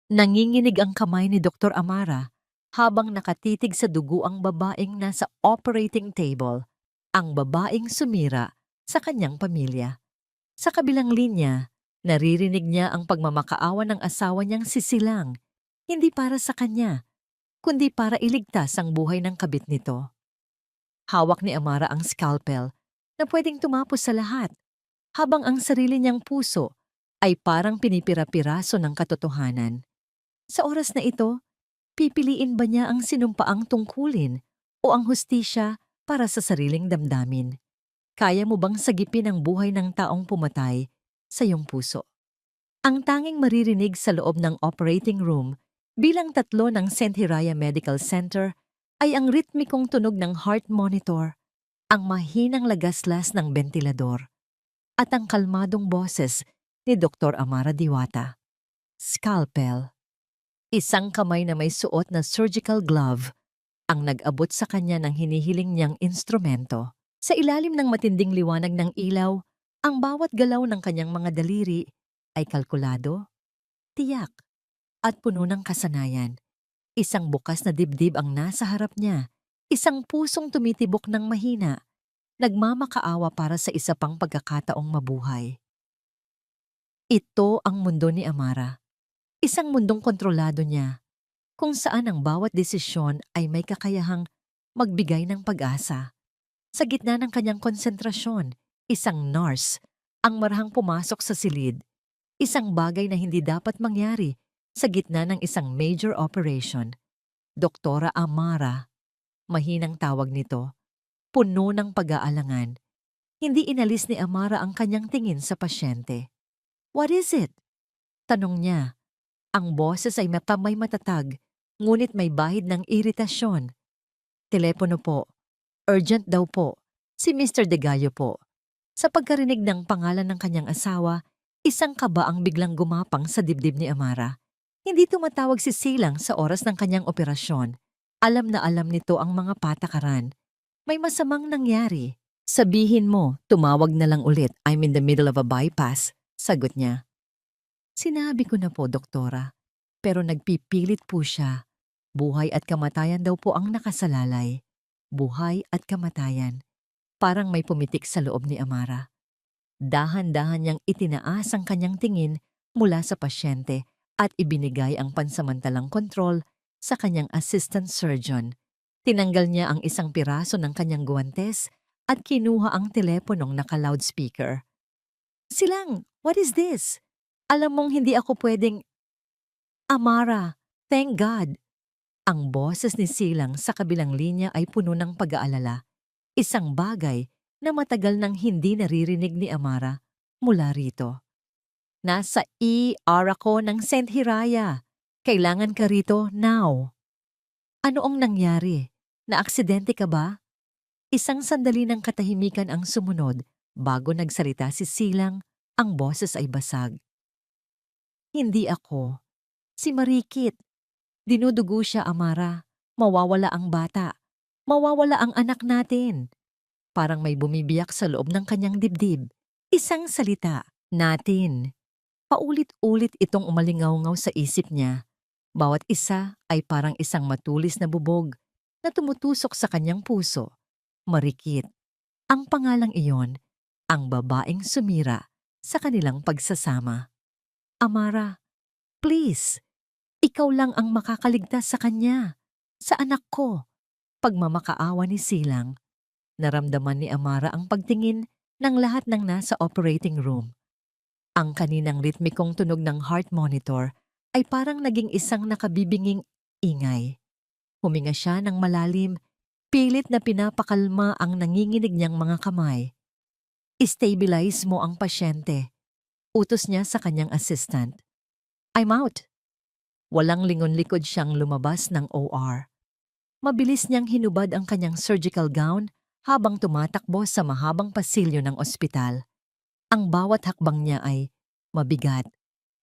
Nanginginig ang kamay ni Dr. Amara habang nakatitig sa dugo ang babaeng nasa operating table, ang babaeng sumira sa kanyang pamilya. Sa kabilang linya, naririnig niya ang pagmamakaawa ng asawa niyang si Silang, hindi para sa kanya, kundi para iligtas ang buhay ng kabit nito. Hawak ni Amara ang scalpel na pwedeng tumapos sa lahat, habang ang sarili niyang puso ay parang pinipira-piraso ng katotohanan. Sa oras na ito, pipiliin ba niya ang sinumpaang tungkulin o ang hustisya para sa sariling damdamin? Kaya mo bang sagipin ang buhay ng taong pumatay sa iyong puso? Ang tanging maririnig sa loob ng operating room bilang tatlo ng St. Hiraya Medical Center ay ang ritmikong tunog ng heart monitor, ang mahinang lagaslas ng bentilador, at ang kalmadong boses ni Dr. Amara Diwata. Scalpel. Isang kamay na may suot na surgical glove ang nag-abot sa kanya ng hinihiling niyang instrumento. Sa ilalim ng matinding liwanag ng ilaw, ang bawat galaw ng kanyang mga daliri ay kalkulado, tiyak, at puno ng kasanayan. Isang bukas na dibdib ang nasa harap niya, isang pusong tumitibok ng mahina, nagmamakaawa para sa isa pang pagkakataong mabuhay. Ito ang mundo ni Amara, isang mundong kontrolado niya, kung saan ang bawat desisyon ay may kakayahang magbigay ng pag-asa. Sa gitna ng kanyang konsentrasyon, isang nurse ang marahang pumasok sa silid, isang bagay na hindi dapat mangyari sa gitna ng isang major operation. Doktora Amara, mahinang tawag nito, puno ng pag-aalangan. Hindi inalis ni Amara ang kanyang tingin sa pasyente. "What is it?" tanong niya. Ang boses ay may matatag, ngunit may bahid ng iritasyon. "Telepono po. Urgent daw po. Si Mr. De Gallo po." Sa pagkarinig ng pangalan ng kanyang asawa, isang kaba ang biglang gumapang sa dibdib ni Amara. Hindi tumatawag si Silang sa oras ng kanyang operasyon. Alam na alam nito ang mga patakaran. "May masamang nangyari. Sabihin mo, tumawag na lang ulit. I'm in the middle of a bypass," sagot niya. "Sinabi ko na po, doktora. Pero nagpipilit po siya. Buhay at kamatayan daw po ang nakasalalay. Buhay at kamatayan." Parang may pumitik sa loob ni Amara. Dahan-dahan niyang itinaas ang kanyang tingin mula sa pasyente at ibinigay ang pansamantalang kontrol sa kanyang assistant surgeon. Tinanggal niya ang isang piraso ng kanyang guwantes at kinuha ang teleponong naka-loudspeaker. "Silang, what is this? Alam mong hindi ako pwedeng—" "Amara, thank God." Ang boses ni Silang sa kabilang linya ay puno ng pag-aalala. Isang bagay na matagal nang hindi naririnig ni Amara mula rito. "Nasa ER ako ng St. Hiraya. Kailangan ka rito now." "Ano ang nangyari? Naaksidente ka ba?" Isang sandali ng katahimikan ang sumunod bago nagsalita si Silang, ang boses ay basag. "Hindi ako. Si Marikit. Dinudugo siya, Amara. Mawawala ang bata. Mawawala ang anak natin." Parang may bumibiyak sa loob ng kanyang dibdib. Isang salita, natin. Paulit-ulit itong umalingaw-ngaw sa isip niya. Bawat isa ay parang isang matulis na bubog na tumutusok sa kanyang puso. Marikit. Ang pangalang iyon, ang babaeng sumira sa kanilang pagsasama. "Amara, please, ikaw lang ang makakaligtas sa kanya, sa anak ko." Pagmamakaawa ni Silang. Naramdaman ni Amara ang pagtingin ng lahat ng nasa operating room. Ang kaninang ritmikong tunog ng heart monitor ay parang naging isang nakabibinging ingay. Huminga siya ng malalim, pilit na pinapakalma ang nanginginig niyang mga kamay. "Stabilize mo ang pasyente," utos niya sa kanyang assistant. "I'm out." Walang lingon-likod siyang lumabas ng OR. Mabilis niyang hinubad ang kanyang surgical gown habang tumatakbo sa mahabang pasilyo ng ospital. Ang bawat hakbang niya ay mabigat.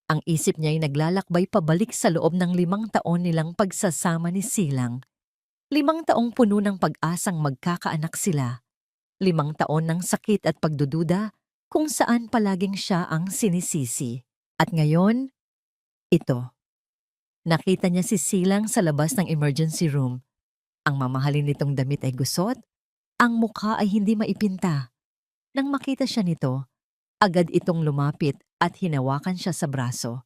Ang isip niya ay naglalakbay pabalik sa loob ng 5 taon nilang pagsasama ni Silang. 5 taong puno ng pag-asang magkakaanak sila. 5 taon ng sakit at pagdududa kung saan palaging siya ang sinisisi. At ngayon, ito. Nakita niya si Silang sa labas ng emergency room. Ang mamahalin nitong damit ay gusot, ang mukha ay hindi maipinta. Nang makita siya nito, agad itong lumapit at hinawakan siya sa braso.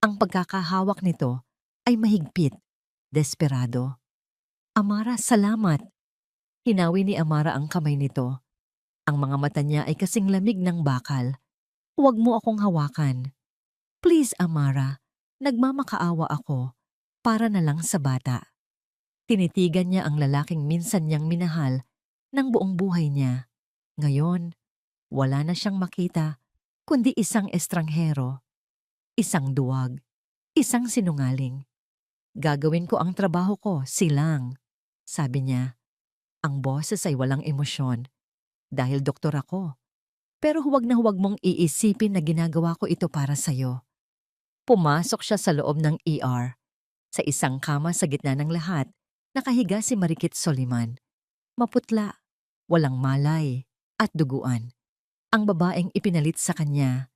Ang pagkakahawak nito ay mahigpit, desperado. Amara, salamat! Hinawi ni Amara ang kamay nito. Ang mga mata niya ay kasing lamig ng bakal. Huwag mo akong hawakan. Please, Amara, nagmamakaawa ako. Para na lang sa bata. Tinitigan niya ang lalaking minsan niyang minahal ng buong buhay niya. Ngayon, wala na siyang makita, kundi isang estranghero, isang duwag, isang sinungaling. Gagawin ko ang trabaho ko, Silang. Sabi niya, ang boses ay walang emosyon. Dahil doktor ako. Pero huwag na huwag mong iisipin na ginagawa ko ito para sa'yo. Pumasok siya sa loob ng ER. Sa isang kama sa gitna ng lahat, nakahiga si Marikit Soliman. Maputla, walang malay, at duguan. Ang babaeng ipinalit sa kanya.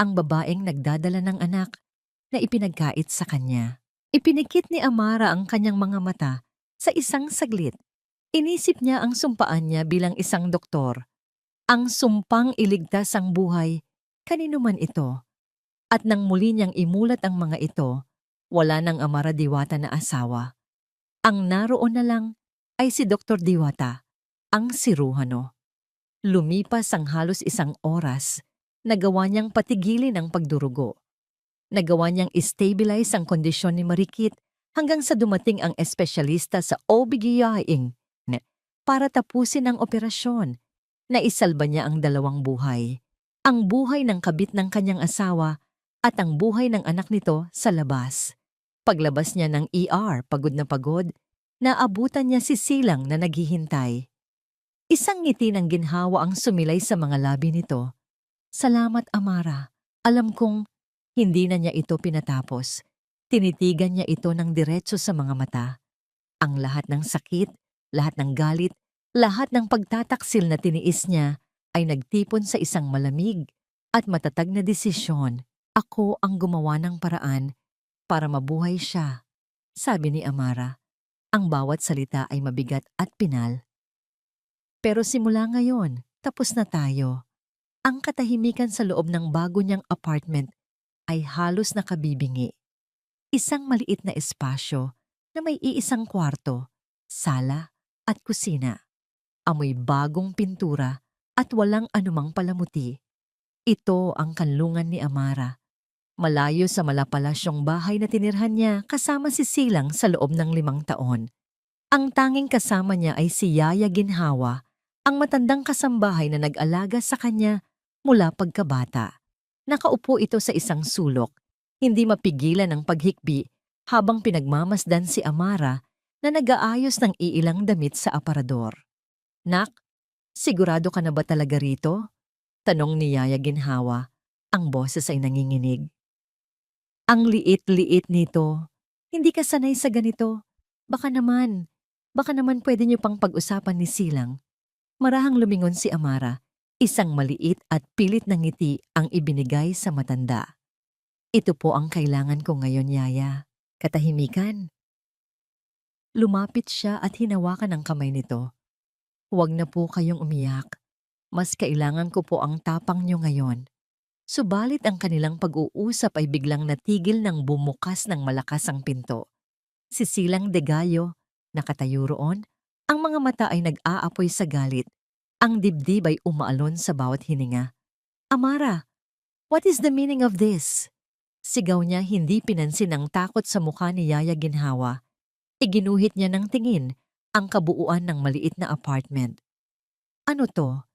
Ang babaeng nagdadala ng anak na ipinagkait sa kanya. Ipinikit ni Amara ang kanyang mga mata sa isang saglit. Inisip niya ang sumpaan niya bilang isang doktor. Ang sumpang iligtas ang buhay, kanino man ito. At nang muli niyang imulat ang mga ito, wala nang Amara Diwata na asawa. Ang naroon na lang ay si Dr. Diwata, ang siruhano. Lumipas ang halos isang oras, nagawa niyang patigilin ang pagdurugo. Nagawa niyang stabilize ang kondisyon ni Marikit hanggang sa dumating ang espesyalista sa OBGYN para tapusin ang operasyon. Naisalba niya ang dalawang buhay. Ang buhay ng kabit ng kanyang asawa at ang buhay ng anak nito sa labas. Paglabas niya ng ER, pagod na pagod, naabutan niya si Silang na naghihintay. Isang ngiti ng ginhawa ang sumilay sa mga labi nito. Salamat, Amara. Alam kong hindi na niya ito pinatapos. Tinitigan niya ito ng diretso sa mga mata. Ang lahat ng sakit, lahat ng galit, lahat ng pagtataksil na tiniis niya ay nagtipon sa isang malamig at matatag na desisyon. Ako ang gumawa ng paraan para mabuhay siya, sabi ni Amara. Ang bawat salita ay mabigat at pinal. Pero simula ngayon, tapos na tayo. Ang katahimikan sa loob ng bago niyang apartment ay halos nakabibingi. Isang maliit na espasyo na may iisang kwarto, sala at kusina. Amoy bagong pintura at walang anumang palamuti. Ito ang kanlungan ni Amara. Malayo sa malapalasyong bahay na tinirhan niya kasama si Silang sa loob ng 5 taon. Ang tanging kasama niya ay si Yaya Ginhawa, ang matandang kasambahay na nag-alaga sa kanya mula pagkabata. Nakaupo ito sa isang sulok, hindi mapigilan ang paghikbi habang pinagmamasdan si Amara na nag-aayos ng iilang damit sa aparador. Nak, sigurado ka na ba talaga rito? Tanong ni Yaya Ginhawa. Ang boses ay nanginginig. Ang liit-liit nito. Hindi ka sanay sa ganito. Baka naman pwede niyo pang pag-usapan ni Silang. Marahang lumingon si Amara. Isang maliit at pilit na ngiti ang ibinigay sa matanda. Ito po ang kailangan ko ngayon, Yaya. Katahimikan. Lumapit siya at hinawakan ang kamay nito. Huwag na po kayong umiyak. Mas kailangan ko po ang tapang niyo ngayon. Subalit ang kanilang pag-uusap ay biglang natigil nang bumukas ng malakas ang pinto. Si Silang de Gallo, nakatayo roon, ang mga mata ay nag-aapoy sa galit. Ang dibdib ay umaalon sa bawat hininga. Amara, what is the meaning of this? Sigaw niya hindi pinansin ang takot sa mukha ni Yaya Ginhawa. Iginuhit niya ng tingin ang kabuuan ng maliit na apartment. Ano to?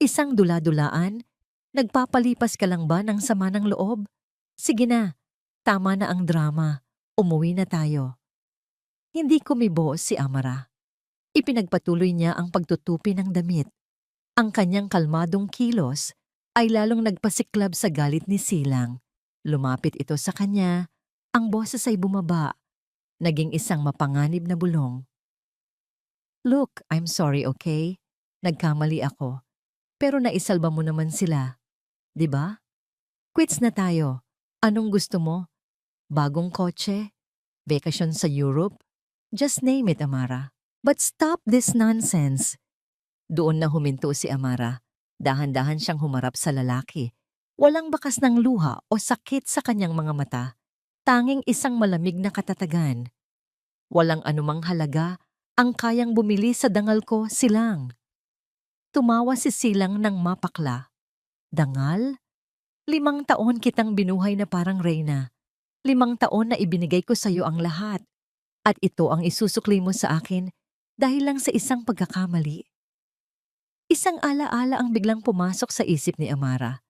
Isang dula-dulaan? Nagpapalipas ka lang ba ng sama ng loob? Sige na, tama na ang drama. Umuwi na tayo. Hindi kumibo si Amara. Ipinagpatuloy niya ang pagtutupi ng damit. Ang kanyang kalmadong kilos ay lalong nagpasiklab sa galit ni Silang. Lumapit ito sa kanya. Ang boses ay bumaba. Naging isang mapanganib na bulong. Look, I'm sorry, okay? Nagkamali ako. Pero naisalba mo naman sila. 'Di ba? Quits na tayo. Anong gusto mo? Bagong kotse? Bakasyon sa Europe? Just name it, Amara. But stop this nonsense. Doon na huminto si Amara. Dahan-dahan siyang humarap sa lalaki. Walang bakas ng luha o sakit sa kanyang mga mata. Tanging isang malamig na katatagan. Walang anumang halaga ang kayang bumili sa dangal ko, Silang. Tumawa si Silang ng mapakla. Dangal? 5 taon kitang binuhay na parang reyna. 5 taon na ibinigay ko sa iyo ang lahat. At ito ang isusukli mo sa akin dahil lang sa isang pagkakamali. Isang alaala ang biglang pumasok sa isip ni Amara.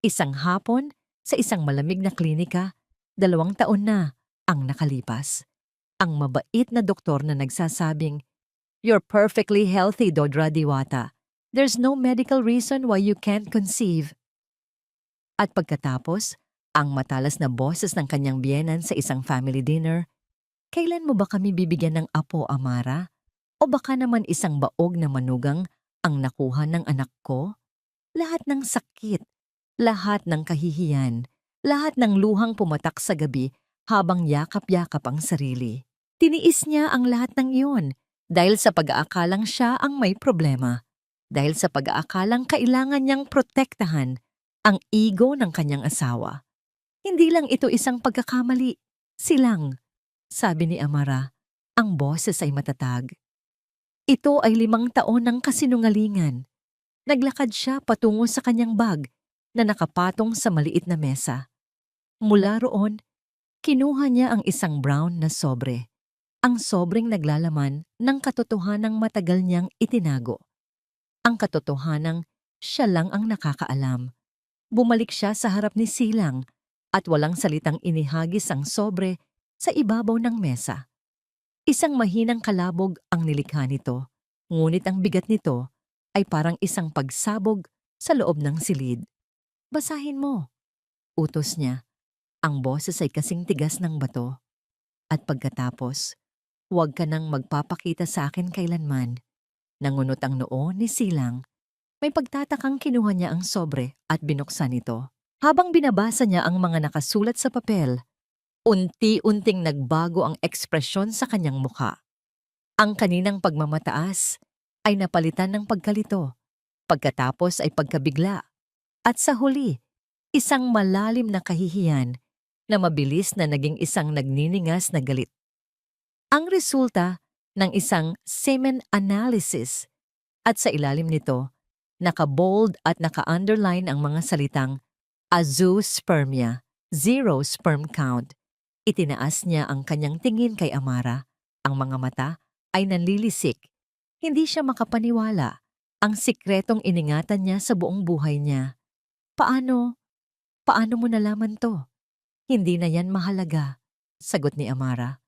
Isang hapon sa isang malamig na klinika, 2 taon na ang nakalipas. Ang mabait na doktor na nagsasabing, "You're perfectly healthy, Dodra Diwata. There's no medical reason why you can't conceive." At pagkatapos, ang matalas na boses ng kanyang biyenan sa isang family dinner, "Kailan mo ba kami bibigyan ng apo, Amara? O baka naman isang baog na manugang ang nakuha ng anak ko?" Lahat ng sakit, lahat ng kahihiyan, lahat ng luhang pumatak sa gabi habang yakap-yakap ang sarili. Tiniis niya ang lahat ng iyon dahil sa pag-aakalang siya ang may problema. Dahil sa pag-aakalang kailangan niyang protektahan ang ego ng kanyang asawa. Hindi lang ito isang pagkakamali. Silang, sabi ni Amara, ang boses ay matatag. Ito ay 5 taon ng kasinungalingan. Naglakad siya patungo sa kanyang bag na nakapatong sa maliit na mesa. Mula roon, kinuha niya ang isang brown na sobre. Ang sobreng naglalaman ng katotohanang matagal niyang itinago. Ang katotohanang siya lang ang nakakaalam. Bumalik siya sa harap ni Silang at walang salitang inihagis ang sobre sa ibabaw ng mesa. Isang mahinang kalabog ang nilikha nito, ngunit ang bigat nito ay parang isang pagsabog sa loob ng silid. "Basahin mo," utos niya. Ang boses ay kasing tigas ng bato. At pagkatapos, "Huwag ka nang magpapakita sa akin kailanman." Nangunot ang noo ni Silang. May pagtatakang kinuha niya ang sobre at binuksan ito. Habang binabasa niya ang mga nakasulat sa papel, unti-unting nagbago ang ekspresyon sa kanyang mukha. Ang kaninang pagmamataas ay napalitan ng pagkalito, pagkatapos ay pagkabigla, at sa huli, isang malalim na kahihiyan na mabilis na naging isang nagniningas na galit. Ang resulta ng isang semen analysis at sa ilalim nito, naka-bold at naka-underline ang mga salitang azoospermia, 0 sperm count. Itinaas niya ang kanyang tingin kay Amara. Ang mga mata ay nanlilisik. Hindi siya makapaniwala. Ang sikretong iningatan niya sa buong buhay niya. Paano mo nalaman to?" "Hindi na yan mahalaga," sagot ni Amara.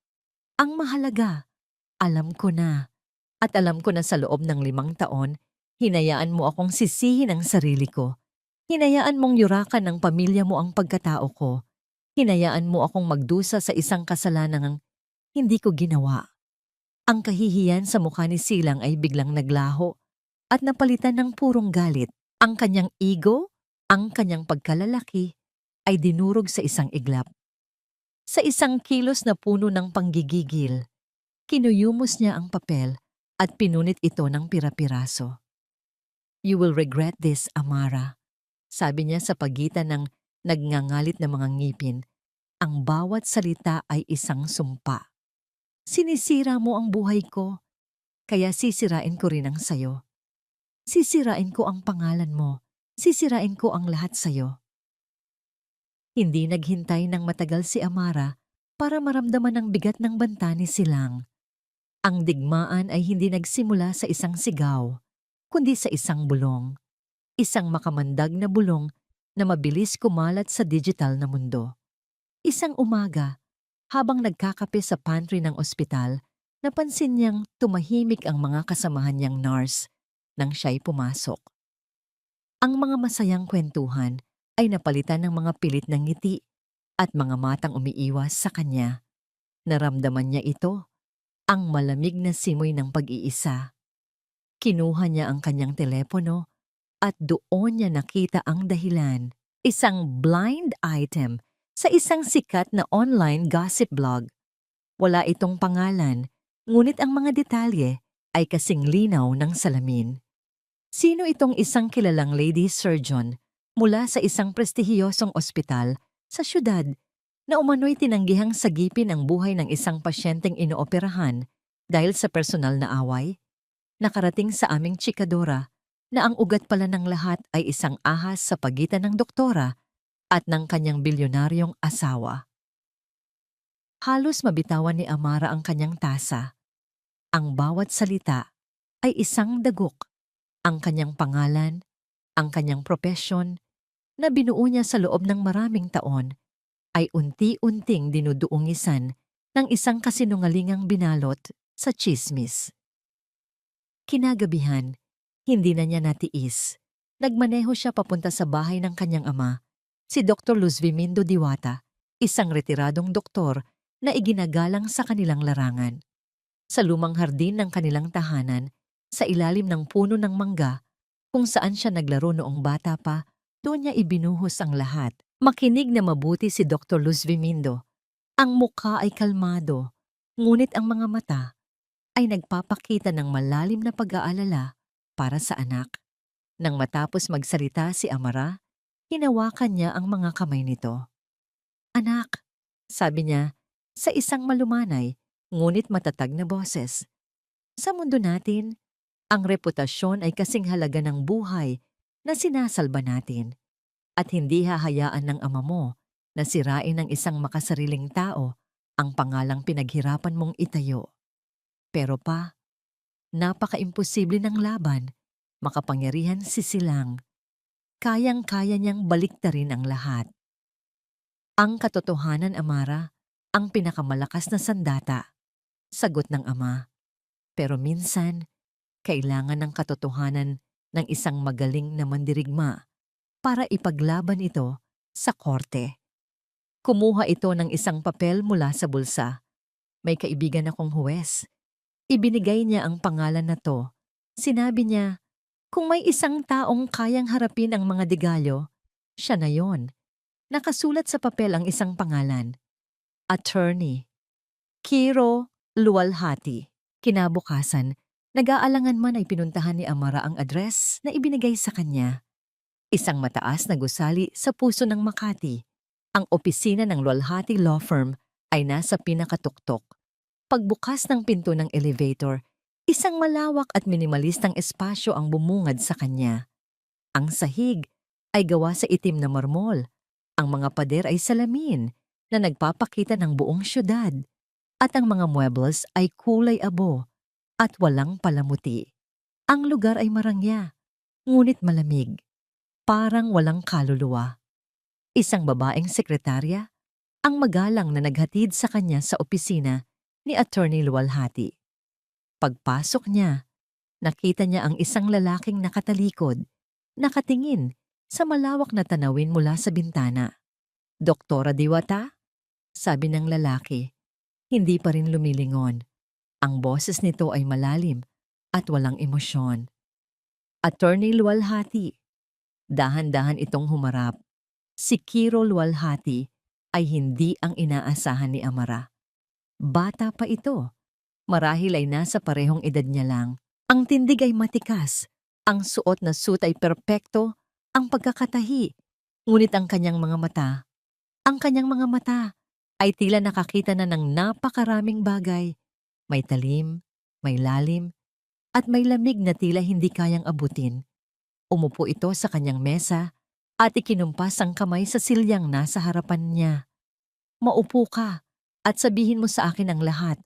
"Ang mahalaga, alam ko na. At alam ko na sa loob ng 5 taon, hinayaan mo akong sisihin ang sarili ko. Hinayaan mong yurakan ng pamilya mo ang pagkatao ko. Hinayaan mo akong magdusa sa isang kasalanang hindi ko ginawa." Ang kahihiyan sa mukha ni Silang ay biglang naglaho at napalitan ng purong galit. Ang kanyang ego, ang kanyang pagkalalaki, ay dinurog sa isang iglap. Sa isang kilos na puno ng panggigigil, kinuyumos niya ang papel at pinunit ito ng pira-piraso. "You will regret this, Amara," sabi niya sa pagitan ng nagngangalit na mga ngipin. Ang bawat salita ay isang sumpa. "Sinisira mo ang buhay ko, kaya sisirain ko rin ang sayo. Sisirain ko ang pangalan mo, sisirain ko ang lahat sayo." Hindi naghintay ng matagal si Amara para maramdaman ang bigat ng banta ni Silang. Ang digmaan ay hindi nagsimula sa isang sigaw, kundi sa isang bulong. Isang makamandag na bulong na mabilis kumalat sa digital na mundo. Isang umaga, habang nagkakape sa pantry ng ospital, napansin niyang tumahimik ang mga kasamahan niyang nurse nang siya'y pumasok. Ang mga masayang kwentuhan ay napalitan ng mga pilit na ngiti at mga matang umiiwas sa kanya. Naramdaman niya ito, ang malamig na simoy ng pag-iisa. Kinuha niya ang kanyang telepono at doon niya nakita ang dahilan, isang blind item sa isang sikat na online gossip blog. Wala itong pangalan, ngunit ang mga detalye ay kasing linaw ng salamin. Sino itong isang kilalang lady surgeon mula sa isang prestihiyosong ospital sa syudad na umano'y tinanggihang sagipin ang buhay ng isang pasyenteng inooperahan dahil sa personal na away? Nakarating sa aming chikadora na ang ugat pala ng lahat ay isang ahas sa pagitan ng doktora at ng kanyang bilyonaryong asawa. Halos mabitawan ni Amara ang kanyang tasa. Ang bawat salita ay isang dagok. Ang kanyang pangalan, ang kanyang propesyon, na binuo niya sa loob ng maraming taon, ay unti-unting dinuduungisan ng isang kasinungalingang binalot sa tsismis. Kinagabihan, hindi na niya natiis. Nagmaneho siya papunta sa bahay ng kanyang ama, si Dr. Luz Vimindo Diwata, isang retiradong doktor na iginagalang sa kanilang larangan. Sa lumang hardin ng kanilang tahanan, sa ilalim ng puno ng mangga, kung saan siya naglaro noong bata pa, doon niya ibinuhos ang lahat. Makinig na mabuti si Dr. Luz Vimindo. Ang mukha ay kalmado, ngunit ang mga mata ay nagpapakita ng malalim na pag-aalala para sa anak. Nang matapos magsalita si Amara, hinawakan niya ang mga kamay nito. "Anak," sabi niya sa isang malumanay ngunit matatag na boses. "Sa mundo natin, ang reputasyon ay kasing halaga ng buhay na sinasalba natin at hindi hahayaan ng ama mo na sirain ng isang makasariling tao ang pangalang pinaghirapan mong itayo. Pero pa, napaka-imposible ng laban, makapangyarihan si Silang. Kayang-kaya niyang baliktarin ang lahat. Ang katotohanan, Amara, ang pinakamalakas na sandata," sagot ng ama. Pero minsan, kailangan ng katotohanan ng isang magaling na mandirigma para ipaglaban ito sa korte. Kumuha ito ng isang papel mula sa bulsa. "May kaibigan akong huwes." Ibinigay niya ang pangalan na to. Sinabi niya, kung may isang taong kayang harapin ang mga degalyo, siya na yon. Nakasulat sa papel ang isang pangalan. Attorney Kiro Luwalhati. Kinabukasan, nag-aalangan man ay pinuntahan ni Amara ang address na ibinigay sa kanya. Isang mataas na gusali sa puso ng Makati. Ang opisina ng Luwalhati Law Firm ay nasa pinakatuktok. Pagbukas ng pinto ng elevator, isang malawak at minimalistang espasyo ang bumungad sa kanya. Ang sahig ay gawa sa itim na marmol. Ang mga pader ay salamin na nagpapakita ng buong syudad. At ang mga muebles ay kulay abo at walang palamuti. Ang lugar ay marangya, ngunit malamig. Parang walang kaluluwa. Isang babaeng sekretarya ang magalang na naghatid sa kanya sa opisina ni Attorney Luwalhati. Pagpasok niya, nakita niya ang isang lalaking nakatalikod, nakatingin sa malawak na tanawin mula sa bintana. "Doktora Diwata?" sabi ng lalaki. Hindi pa rin lumilingon. Ang boses nito ay malalim at walang emosyon. "Attorney Luwalhati." Dahan-dahan itong humarap. Si Kiro Luwalhati ay hindi ang inaasahan ni Amara. Bata pa ito. Marahil ay nasa parehong edad niya lang. Ang tindig ay matikas. Ang suot na suit ay perpekto. Ang pagkakatahi. Ngunit ang kanyang mga mata ay tila nakakita na ng napakaraming bagay. May talim, may lalim, at may lamig na tila hindi kayang abutin. Umupo ito sa kanyang mesa at ikinumpas ang kamay sa silyang nasa harapan niya. "Maupo ka at sabihin mo sa akin ang lahat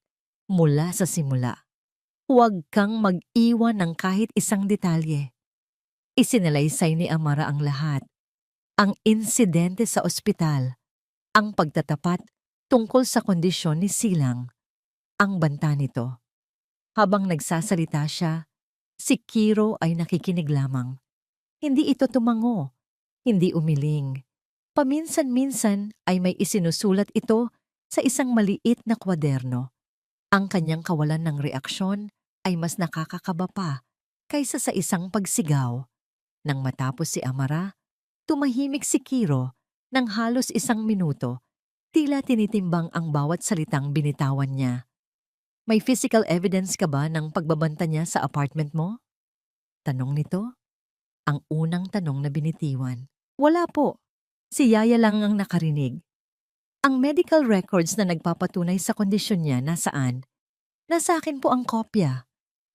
mula sa simula. Huwag kang mag-iwan ng kahit isang detalye." Isinalaysay ni Amara ang lahat. Ang insidente sa ospital, ang pagtatapat tungkol sa kondisyon ni Silang, ang banta nito. Habang nagsasalita siya, si Kiro ay nakikinig lamang. Hindi ito tumango, hindi umiling. Paminsan-minsan ay may isinusulat ito sa isang maliit na kwaderno. Ang kanyang kawalan ng reaksyon ay mas nakakakaba pa kaysa sa isang pagsigaw. Nang matapos si Amara, tumahimik si Kiro ng halos 1 minuto. Tila tinitimbang ang bawat salitang binitawan niya. May physical evidence ka ba ng pagbabanta niya sa apartment mo? Tanong nito, ang unang tanong na binitiwan. Wala po. Si Yaya lang ang nakarinig. Ang medical records na nagpapatunay sa kondisyon niya nasaan? Nasa akin po ang kopya.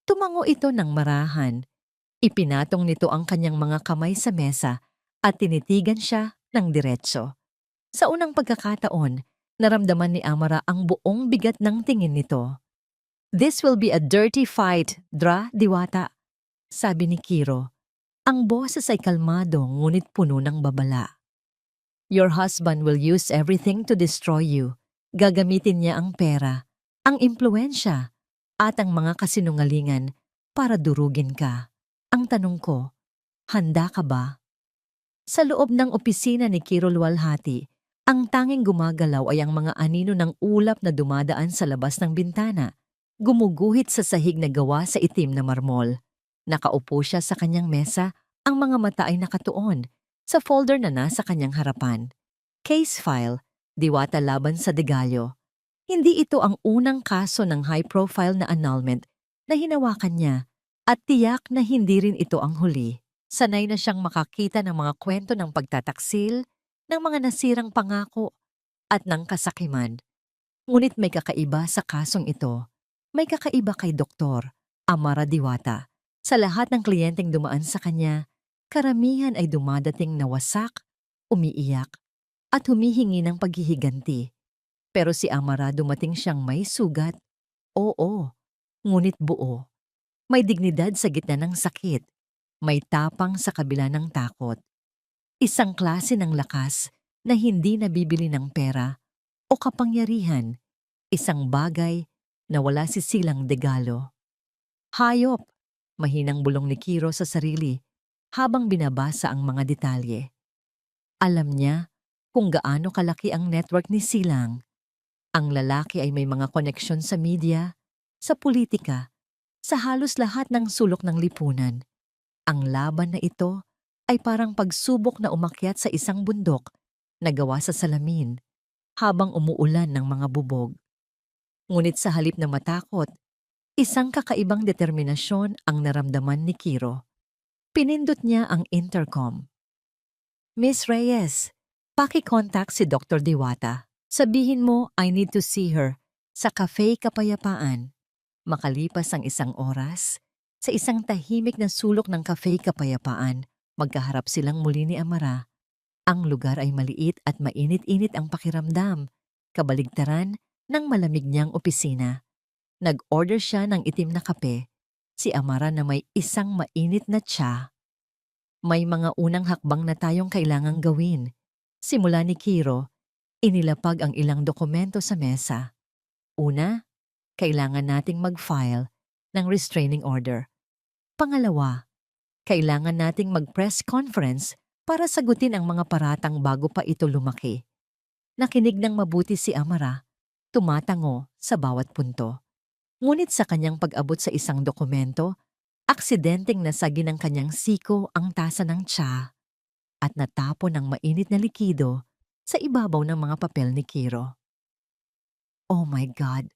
Tumango ito ng marahan. Ipinatong nito ang kanyang mga kamay sa mesa at tinitigan siya ng diretso. Sa unang pagkakataon, naramdaman ni Amara ang buong bigat ng tingin nito. This will be a dirty fight, Diwata, sabi ni Kiro. Ang boses ay kalmado ngunit puno ng babala. Your husband will use everything to destroy you. Gagamitin niya ang pera, ang impluensya, at ang mga kasinungalingan para durugin ka. Ang tanong ko, handa ka ba? Sa loob ng opisina ni Kiro Luwalhati, ang tanging gumagalaw ay ang mga anino ng ulap na dumadaan sa labas ng bintana. Gumuguhit sa sahig na gawa sa itim na marmol. Nakaupo siya sa kanyang mesa, ang mga mata ay nakatuon sa folder na nasa kanyang harapan. Case file, Diwata laban sa Degallo. Hindi ito ang unang kaso ng high-profile na annulment na hinawakan niya at tiyak na hindi rin ito ang huli. Sanay na siyang makakita ng mga kwento ng pagtataksil, ng mga nasirang pangako, at ng kasakiman. Ngunit may kakaiba sa kasong ito. May kakaiba kay Doktor Amara Diwata. Sa lahat ng kliyenteng dumaan sa kanya, karamihan ay dumadating na wasak, umiiyak, at humihingi ng paghihiganti. Pero si Amara dumating siyang may sugat, oo, ngunit buo. May dignidad sa gitna ng sakit. May tapang sa kabila ng takot. Isang klase ng lakas na hindi nabibili ng pera o kapangyarihan. Isang bagay na wala sisilang Degallo. Hayop, mahinang bulong ni Kiro sa sarili habang binabasa ang mga detalye. Alam niya kung gaano kalaki ang network ni Silang. Ang lalaki ay may mga koneksyon sa media, sa politika, sa halos lahat ng sulok ng lipunan. Ang laban na ito ay parang pagsubok na umakyat sa isang bundok na gawa sa salamin habang umuulan ng mga bubog. Ngunit sa halip na matakot, isang kakaibang determinasyon ang naramdaman ni Kiro. Pinindot niya ang intercom. Miss Reyes, paki-contact si Dr. Diwata. Sabihin mo I need to see her sa Cafe Kapayapaan. Makalipas ang isang oras, sa isang tahimik na sulok ng Cafe Kapayapaan, magkaharap silang muli ni Amara. Ang lugar ay maliit at mainit-init ang pakiramdam, kabaligtaran ng malamig niyang opisina. Nag-order siya ng itim na kape, si Amara na may isang mainit na tsa. May mga unang hakbang na tayong kailangang gawin. Simula ni Kiro, inilapag ang ilang dokumento sa mesa. Una, kailangan nating mag-file ng restraining order. Pangalawa, kailangan nating mag-press conference para sagutin ang mga paratang bago pa ito lumaki. Nakinig ng mabuti si Amara, tumatango sa bawat punto. Ngunit sa kanyang pag-abot sa isang dokumento, aksidenteng nasagi ng kanyang siko ang tasa ng tsa at natapon ng mainit na likido sa ibabaw ng mga papel ni Kiro. Oh my God,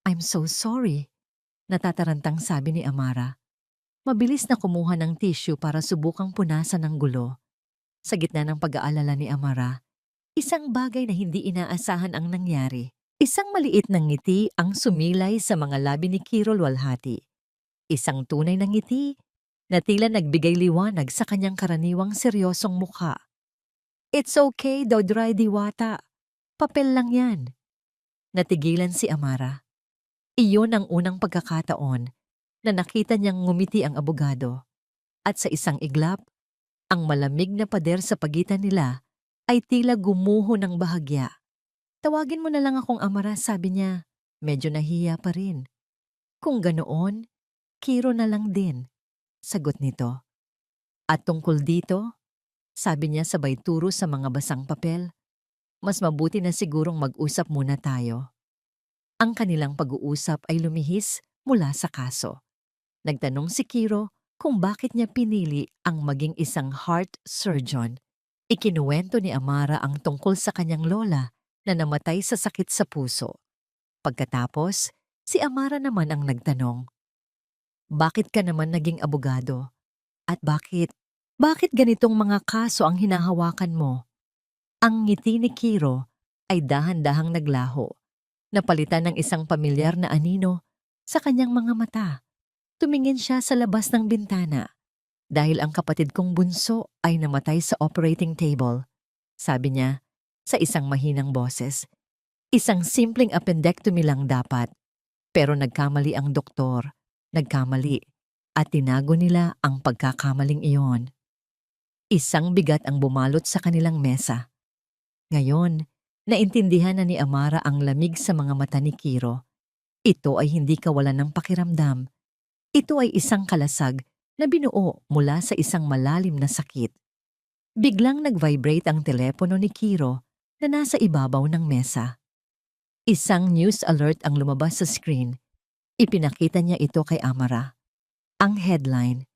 I'm so sorry, natatarantang sabi ni Amara. Mabilis na kumuha ng tissue para subukang punasan ng gulo. Sa gitna ng pag-aalala ni Amara, isang bagay na hindi inaasahan ang nangyari. Isang maliit na ngiti ang sumilay sa mga labi ni Kiro Luwalhati. Isang tunay na ngiti na tila nagbigay liwanag sa kanyang karaniwang seryosong mukha. It's okay, Dodray Diwata. Papel lang yan. Natigilan si Amara. Iyon ang unang pagkakataon na nakita niyang ngumiti ang abogado. At sa isang iglap, ang malamig na pader sa pagitan nila ay tila gumuho ng bahagya. Tawagin mo na lang akong Amara, sabi niya. Medyo nahiya pa rin. Kung ganoon, Kiro na lang din, sagot nito. At tungkol dito, sabi niya sabay turo sa mga basang papel, mas mabuti na sigurong mag-usap muna tayo. Ang kanilang pag-uusap ay lumihis mula sa kaso. Nagtanong si Kiro kung bakit niya pinili ang maging isang heart surgeon. Ikinuwento ni Amara ang tungkol sa kanyang lola na namatay sa sakit sa puso. Pagkatapos, si Amara naman ang nagtanong, bakit ka naman naging abogado? At bakit ganitong mga kaso ang hinahawakan mo? Ang ngiti ni Kiro ay dahan-dahang naglaho, napalitan ng isang pamilyar na anino sa kanyang mga mata. Tumingin siya sa labas ng bintana dahil ang kapatid kong bunso ay namatay sa operating table. Sabi niya sa isang mahinang boses, isang simpleng appendectomy lang dapat. Pero nagkamali ang doktor, nagkamali, at tinago nila ang pagkakamaling iyon. Isang bigat ang bumalot sa kanilang mesa. Ngayon, naintindihan na ni Amara ang lamig sa mga mata ni Kiro. Ito ay hindi kawalan ng pakiramdam. Ito ay isang kalasag na binuo mula sa isang malalim na sakit. Biglang nag-vibrate ang telepono ni Kiro na nasa ibabaw ng mesa. Isang news alert ang lumabas sa screen. Ipinakita niya ito kay Amara. Ang headline,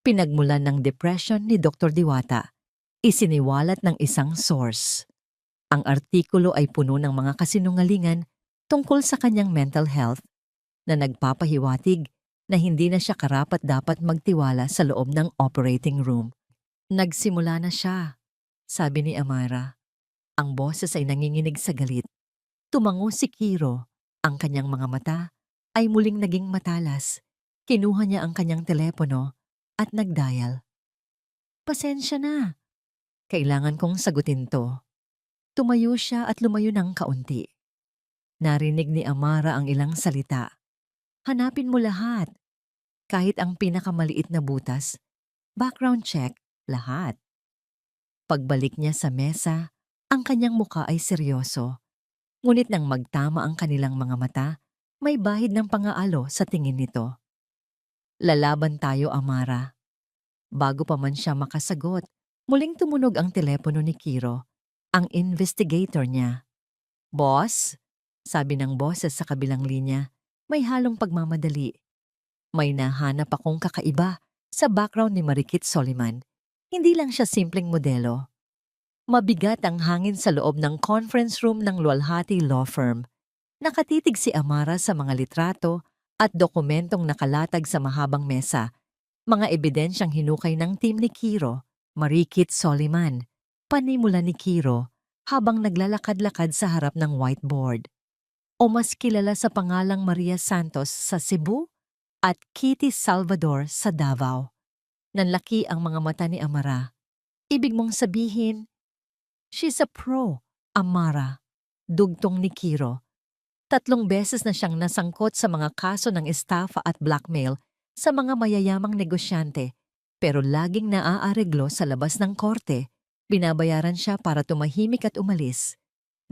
pinagmulan ng depression ni Dr. Diwata, isiniwalat ng isang source. Ang artikulo ay puno ng mga kasinungalingan tungkol sa kanyang mental health na nagpapahiwatig na hindi na siya karapat-dapat magtiwala sa loob ng operating room. Nagsimula na siya, sabi ni Amara. Ang boses ay nanginginig sa galit. Tumango si Kiro. Ang kanyang mga mata ay muling naging matalas. Kinuha niya ang kanyang telepono at nagdial. Pasensya na. Kailangan kong sagutin to. Tumayo siya at lumayo ng kaunti. Narinig ni Amara ang ilang salita. Hanapin mo lahat. Kahit ang pinakamaliit na butas. Background check, lahat. Pagbalik niya sa mesa, ang kanyang muka ay seryoso. Ngunit nang magtama ang kanilang mga mata, may bahid ng pangaalo sa tingin nito. Lalaban tayo, Amara. Bago pa man siya makasagot, muling tumunog ang telepono ni Kiro, ang investigator niya. Boss? Sabi ng boses sa kabilang linya, may halong pagmamadali. May nahanap akong kakaiba sa background ni Marikit Soliman. Hindi lang siya simpleng modelo. Mabigat ang hangin sa loob ng conference room ng Lualhati Law Firm. Nakatitig si Amara sa mga litrato at dokumentong nakalatag sa mahabang mesa, mga ebidensyang hinukay ng team ni Kiro, Marikit Soliman, panimula ni Kiro habang naglalakad-lakad sa harap ng whiteboard. O mas kilala sa pangalang Maria Santos sa Cebu at Kitty Salvador sa Davao. Nanlaki ang mga mata ni Amara. Ibig mong sabihin, she's a pro, Amara. Dugtong ni Kiro. 3 beses na siyang nasangkot sa mga kaso ng estafa at blackmail sa mga mayayamang negosyante, pero laging naaareglo sa labas ng korte. Binabayaran siya para tumahimik at umalis.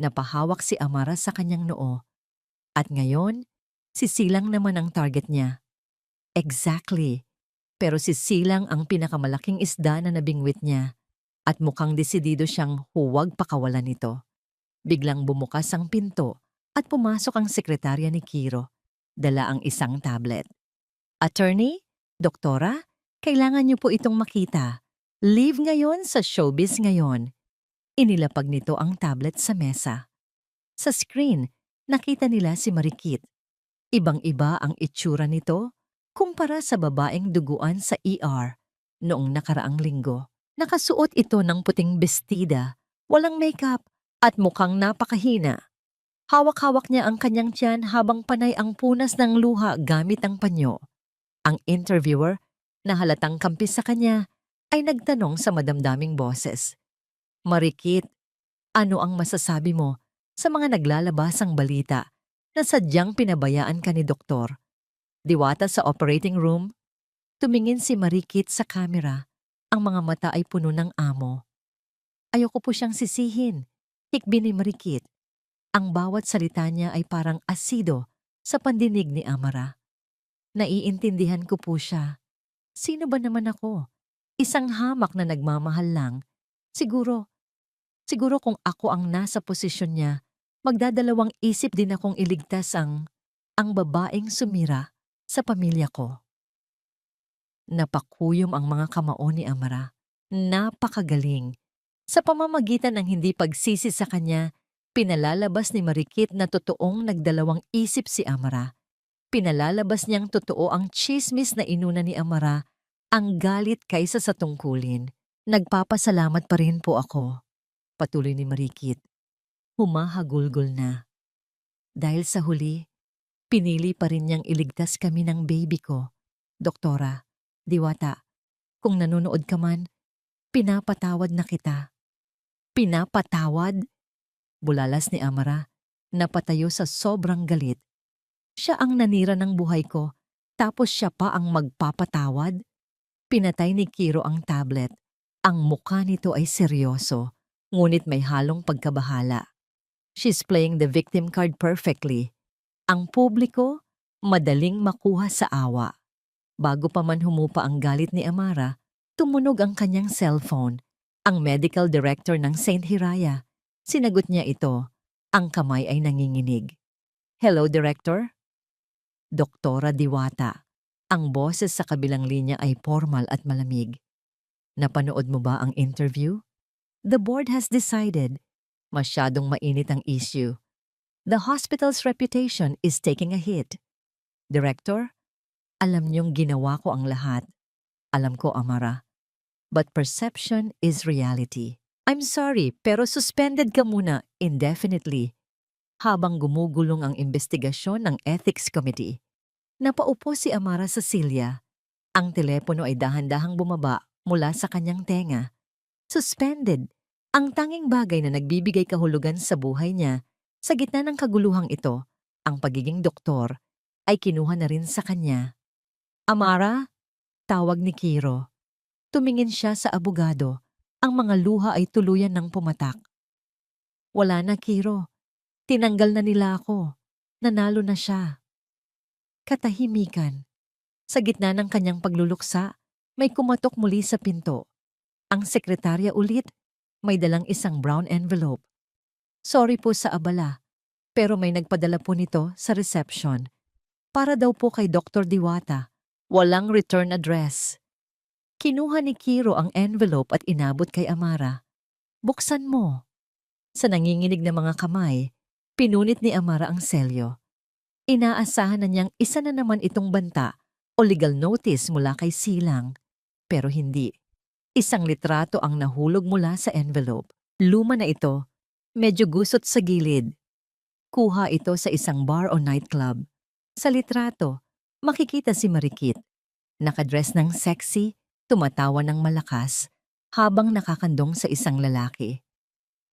Napahawak si Amara sa kanyang noo. At ngayon, si Silang naman ang target niya. Exactly. Pero si Silang ang pinakamalaking isda na nabingwit niya at mukhang desidido siyang huwag pakawalan nito. Biglang bumukas ang pinto at pumasok ang sekretarya ni Kiro. Dala ang isang tablet. Attorney, doktora, kailangan niyo po itong makita. Live ngayon sa showbiz ngayon. Inilapag nito ang tablet sa mesa. Sa screen, nakita nila si Marikit. Ibang-iba ang itsura nito kumpara sa babaeng duguan sa ER noong nakaraang linggo. Nakasuot ito ng puting bestida, walang makeup at mukhang napakahina. Hawak-hawak niya ang kanyang tiyan habang panay ang punas ng luha gamit ang panyo. Ang interviewer, na halatang kampi sa kanya, ay nagtanong sa madamdaming boses. Marikit, ano ang masasabi mo sa mga naglalabasang balita na sadyang pinabayaan ka ni Doktor? Diwata sa operating room, tumingin si Marikit sa kamera. Ang mga mata ay puno ng amo. Ayoko po siyang sisihin, hikbi ni Marikit. Ang bawat salita niya ay parang asido sa pandinig ni Amara. Naiintindihan ko po siya. Sino ba naman ako? Isang hamak na nagmamahal lang. Siguro kung ako ang nasa posisyon niya, magdadalawang isip din akong iligtas ang babaeng sumira sa pamilya ko. Napakuyom ang mga kamao ni Amara. Napakagaling. Sa pamamagitan ng hindi pagsisi sa kanya, Pinalalabas ni Marikit na totoong nagdalawang isip si Amara. Pinalalabas niyang totoo ang tsismis na inuna ni Amara, ang galit kaysa sa tungkulin. Nagpapasalamat pa rin po ako, patuloy ni Marikit. Humahagulgol na. Dahil sa huli, pinili pa rin niyang iligtas kami ng baby ko. Doktora, Diwata, kung nanonood ka man, pinapatawad na kita. Pinapatawad? Bulalas ni Amara, napatayo sa sobrang galit. Siya ang nanira ng buhay ko, tapos siya pa ang magpapatawad? Pinatay ni Kiro ang tablet. Ang mukha nito ay seryoso, ngunit may halong pagkabahala. She's playing the victim card perfectly. Ang publiko, madaling makuha sa awa. Bago pa man humupa ang galit ni Amara, tumunog ang kanyang cellphone. Ang medical director ng Saint Hiraya. Sinagot niya ito. Ang kamay ay nanginginig. Hello, Director? Doktora Diwata. Ang boses sa kabilang linya ay formal at malamig. Napanood mo ba ang interview? The board has decided. Masyadong mainit ang issue. The hospital's reputation is taking a hit. Director, alam niyong ginawa ko ang lahat. Alam ko, Amara. But perception is reality. I'm sorry, pero suspended ka muna indefinitely. Habang gumugulong ang investigasyon ng Ethics Committee, napaupo si Amara sa silya. Ang telepono ay dahan-dahang bumaba mula sa kanyang tenga. Suspended, ang tanging bagay na nagbibigay kahulugan sa buhay niya. Sa gitna ng kaguluhang ito, ang pagiging doktor ay kinuha na rin sa kanya. Amara, tawag ni Kiro. Tumingin siya sa abogado. Ang mga luha ay tuluyan ng pumatak. Wala na, Kiro. Tinanggal na nila ako. Nanalo na siya. Katahimikan. Sa gitna ng kanyang pagluluksa, may kumatok muli sa pinto. Ang sekretarya ulit, may dalang isang brown envelope. Sorry po sa abala, pero may nagpadala po nito sa reception. Para daw po kay Dr. Diwata. Walang return address. Kinuha ni Kiro ang envelope at inabot kay Amara. Buksan mo. Sa nanginginig na mga kamay, pinunit ni Amara ang selyo. Inaasahan na niyang isa na naman itong banta o legal notice mula kay Silang. Pero hindi. Isang litrato ang nahulog mula sa envelope. Luma na ito, medyo gusot sa gilid. Kuha ito sa isang bar o nightclub. Sa litrato, makikita si Marikit. Nakadress ng sexy, tumatawa ng malakas, habang nakakandong sa isang lalaki.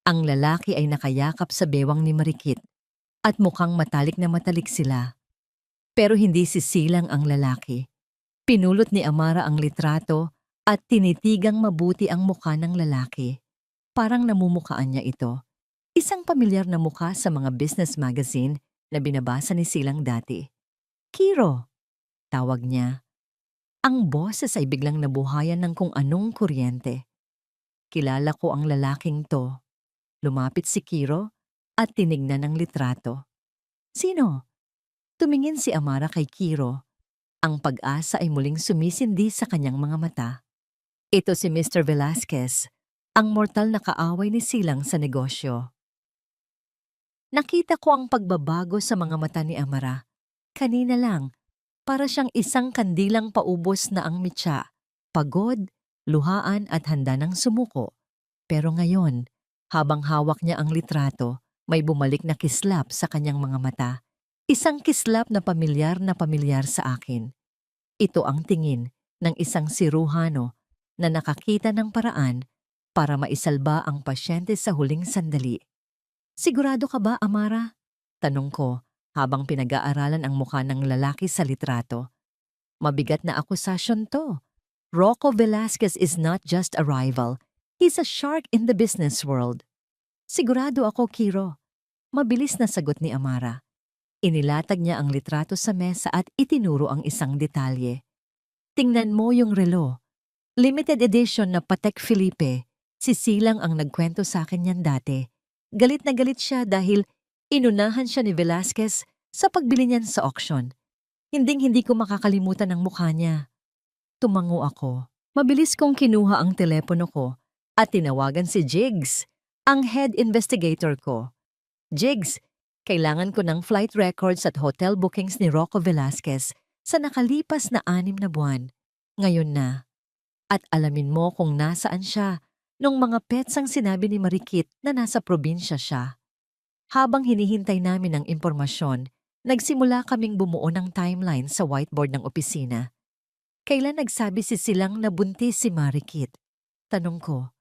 Ang lalaki ay nakayakap sa bewang ni Marikit at mukhang matalik na matalik sila. Pero hindi sisilang ang lalaki. Pinulot ni Amara ang litrato at tinitigang mabuti ang mukha ng lalaki. Parang namumukaan niya ito. Isang pamilyar na mukha sa mga business magazine na binabasa ni Silang dati. Kiro, tawag niya. Ang boses ay biglang nabuhayan ng kung anong kuryente. Kilala ko ang lalaking to. Lumapit si Kiro at tinignan ang litrato. Sino? Tumingin si Amara kay Kiro. Ang pag-asa ay muling sumisindi sa kanyang mga mata. Ito si Mr. Velasquez, ang mortal na kaaway ni Silang sa negosyo. Nakita ko ang pagbabago sa mga mata ni Amara. Kanina lang, para siyang isang kandilang paubos na ang mitya, pagod, luhaan at handa ng sumuko. Pero ngayon, habang hawak niya ang litrato, may bumalik na kislap sa kanyang mga mata. Isang kislap na pamilyar sa akin. Ito ang tingin ng isang siruhano na nakakita ng paraan para maisalba ang pasyente sa huling sandali. Sigurado ka ba, Amara? Tanong ko habang pinag-aaralan ang mukha ng lalaki sa litrato. Mabigat na akusasyon to. Rocco Velasquez is not just a rival. He's a shark in the business world. Sigurado ako, Kiro. Mabilis na sagot ni Amara. Inilatag niya ang litrato sa mesa at itinuro ang isang detalye. Tingnan mo yung relo. Limited edition na Patek Philippe. Si Silang ang nagkwento sa akin yan dati. Galit na galit siya dahil inunahan siya ni Velasquez sa pagbili niyan sa auction. Hinding-hindi ko makakalimutan ang mukha niya. Tumango ako. Mabilis kong kinuha ang telepono ko at tinawagan si Jigs, ang head investigator ko. Jigs, kailangan ko ng flight records at hotel bookings ni Rocco Velasquez sa nakalipas na 6 na buwan. Ngayon na. At alamin mo kung nasaan siya nung mga petsang sinabi ni Marikit na nasa probinsya siya. Habang hinihintay namin ang impormasyon, nagsimula kaming bumuo ng timeline sa whiteboard ng opisina. Kailan nagsabi si Silang na buntis si Marikit? Tanong ko.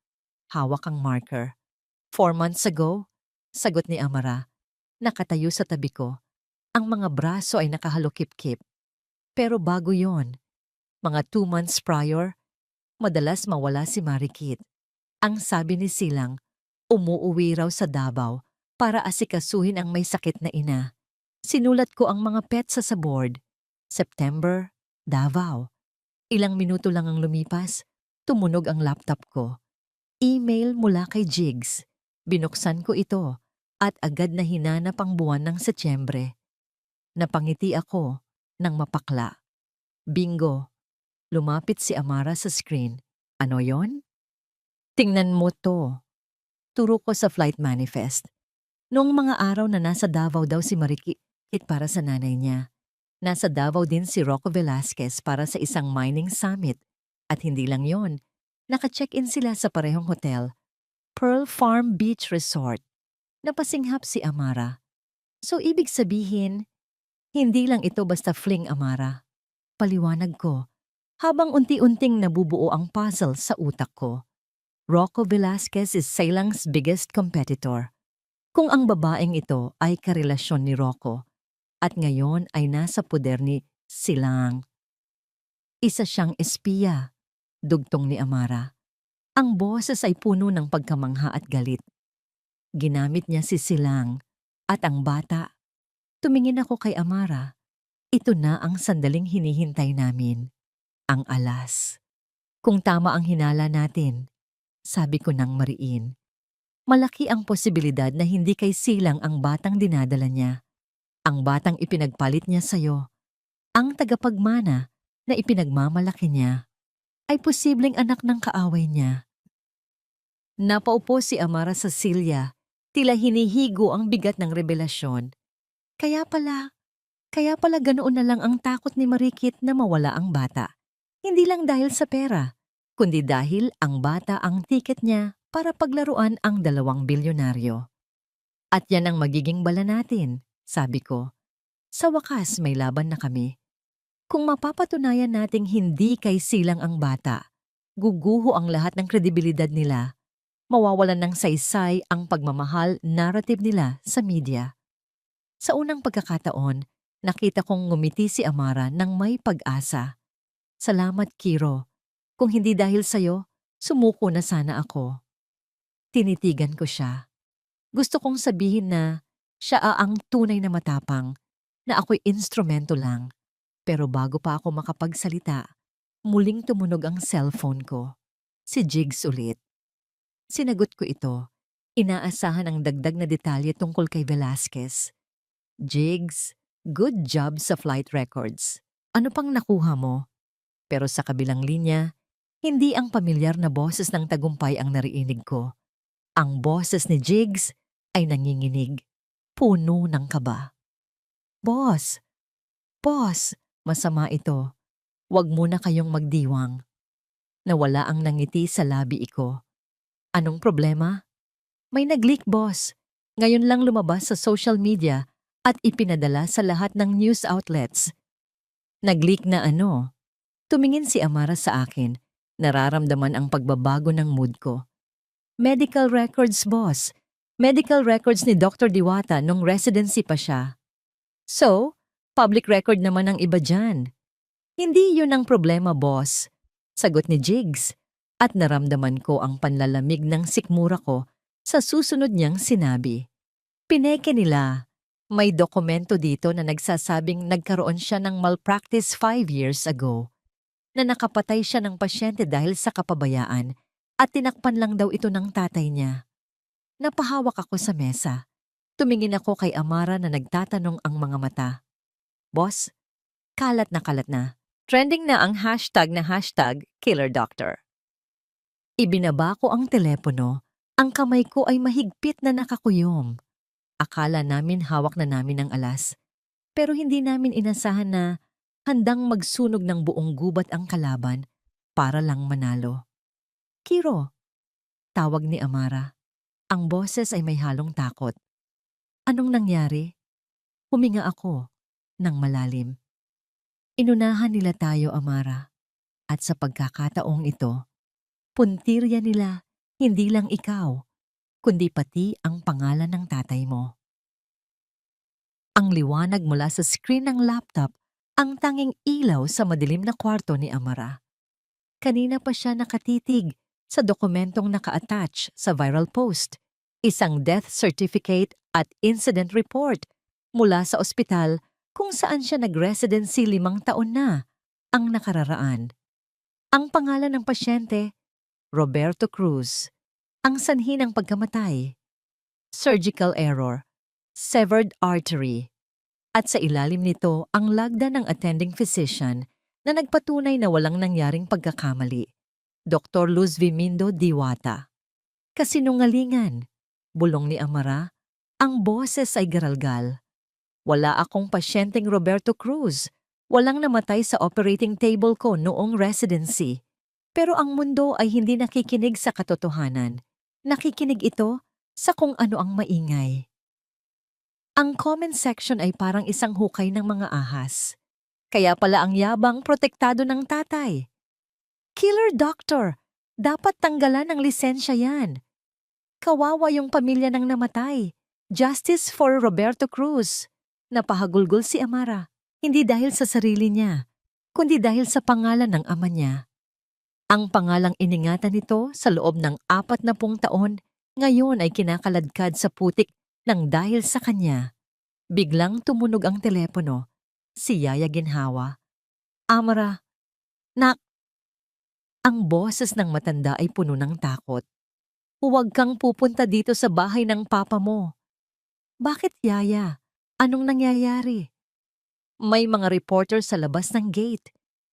Hawak ang marker. 4 months ago? Sagot ni Amara. Nakatayo sa tabi ko. Ang mga braso ay nakahalukip-kip. Pero bago yon, mga 2 months prior, madalas mawala si Marikit. Ang sabi ni Silang, umuuwi raw sa Davao para asikasuhin ang may sakit na ina. Sinulat ko ang mga petsa sa board. September, Davao. Ilang minuto lang ang lumipas, tumunog ang laptop ko. Email mula kay Jigs. Binuksan ko ito at agad na hinanap ang buwan ng Setyembre. Napangiti ako nang mapakla. Bingo! Lumapit si Amara sa screen. Ano yon? Tingnan mo to. Turo ko sa flight manifest. Noong mga araw na nasa Davao daw si Marikit para sa nanay niya. Nasa Davao din si Rocco Velasquez para sa isang mining summit. At hindi lang yon, naka-check-in sila sa parehong hotel, Pearl Farm Beach Resort. Napasinghap si Amara. So ibig sabihin, hindi lang ito basta fling, Amara. Paliwanag ko, habang unti-unting nabubuo ang puzzle sa utak ko. Rocco Velasquez is Silang's biggest competitor. Kung ang babaeng ito ay karelasyon ni Rocco, at ngayon ay nasa poder ni Silang. Isa siyang espiya, dugtong ni Amara. Ang boses ay puno ng pagkamangha at galit. Ginamit niya si Silang at ang bata. Tumingin ako kay Amara. Ito na ang sandaling hinihintay namin. Ang alas. Kung tama ang hinala natin, sabi ko nang mariin. Malaki ang posibilidad na hindi kay Silang ang batang dinadala niya. Ang batang ipinagpalit niya sa'yo. Ang tagapagmana na ipinagmamalaki niya ay posibleng anak ng kaaway niya. Napaupo si Amara sa silya. Tila hinihigo ang bigat ng revelasyon. Kaya pala ganoon na lang ang takot ni Marikit na mawala ang bata. Hindi lang dahil sa pera, kundi dahil ang bata ang tiket niya para paglaruan ang 2 bilyonaryo. At yan ang magiging bala natin, sabi ko. Sa wakas may laban na kami. Kung mapapatunayan nating hindi kay Silang ang bata, guguho ang lahat ng kredibilidad nila. Mawawalan ng saysay ang pagmamahal narrative nila sa media. Sa unang pagkakataon, nakita kong ngumiti si Amara ng may pag-asa. Salamat, Kiro. Kung hindi dahil sa'yo, sumuko na sana ako. Tinitigan ko siya. Gusto kong sabihin na siya ang tunay na matapang, na ako'y instrumento lang. Pero bago pa ako makapagsalita, muling tumunog ang cellphone ko. Si Jigs ulit. Sinagot ko ito. Inaasahan ang dagdag na detalye tungkol kay Velasquez. Jigs, good job sa flight records. Ano pang nakuha mo? Pero sa kabilang linya, hindi ang pamilyar na boses ng tagumpay ang narinig ko. Ang boses ni Jigs ay nanginginig, puno ng kaba. Boss, masama ito. Huwag muna kayong magdiwang. Nawala ang nangiti sa labi ko. Anong problema? May nag-leak, boss. Ngayon lang lumabas sa social media at ipinadala sa lahat ng news outlets. Nag-leak na ano? Tumingin si Amara sa akin. Nararamdaman ang pagbabago ng mood ko. Medical records, boss. Medical records ni Dr. Diwata nung residency pa siya. So, public record naman ang iba dyan. Hindi yun ang problema, boss. Sagot ni Jigs. At naramdaman ko ang panlalamig ng sikmura ko sa susunod niyang sinabi. Pineke nila. May dokumento dito na nagsasabing nagkaroon siya ng malpractice 5 years ago. Na nakapatay siya ng pasyente dahil sa kapabayaan at tinakpan lang daw ito ng tatay niya. Napahawak ako sa mesa. Tumingin ako kay Amara na nagtatanong ang mga mata. Boss, kalat na. Trending na ang hashtag #KillerDoctor. Ibinaba ko ang telepono. Ang kamay ko ay mahigpit na nakakuyom. Akala namin hawak na namin ang alas. Pero hindi namin inasahan na handang magsunog ng buong gubat ang kalaban para lang manalo. Kiro, tawag ni Amara. Ang boses ay may halong takot. Anong nangyari? Huminga ako ng malalim. Inunahan nila tayo, Amara. At sa pagkakataong ito, puntirya nila hindi lang ikaw, kundi pati ang pangalan ng tatay mo. Ang liwanag mula sa screen ng laptop ang tanging ilaw sa madilim na kwarto ni Amara. Kanina pa siya nakatitig sa dokumentong naka-attach sa viral post, isang death certificate at incident report mula sa ospital kung saan siya nag-residency 5 taon na ang nakararaan. Ang pangalan ng pasyente, Roberto Cruz. Ang sanhi ng pagkamatay, surgical error, severed artery. At sa ilalim nito ang lagda ng attending physician na nagpatunay na walang nangyaring pagkakamali, Dr. Luz Vimindo Diwata. Kasinungalingan, bulong ni Amara, ang boses ay garalgal. Wala akong pasyenteng Roberto Cruz. Walang namatay sa operating table ko noong residency. Pero ang mundo ay hindi nakikinig sa katotohanan. Nakikinig ito sa kung ano ang maingay. Ang comment section ay parang isang hukay ng mga ahas. Kaya pala ang yabang protektado ng tatay. Killer doctor! Dapat tanggalan ng lisensya yan. Kawawa yung pamilya ng namatay. Justice for Roberto Cruz. Napahagulgol si Amara. Hindi dahil sa sarili niya, kundi dahil sa pangalan ng ama niya. Ang pangalang iningatan nito sa loob ng 40 taon, ngayon ay kinakaladkad sa putik ng dahil sa kanya. Biglang tumunog ang telepono. Si Yaya Ginhawa. Amara, nak! Ang boses ng matanda ay puno ng takot. Huwag kang pupunta dito sa bahay ng papa mo. Bakit, Yaya? Anong nangyayari? May mga reporter sa labas ng gate.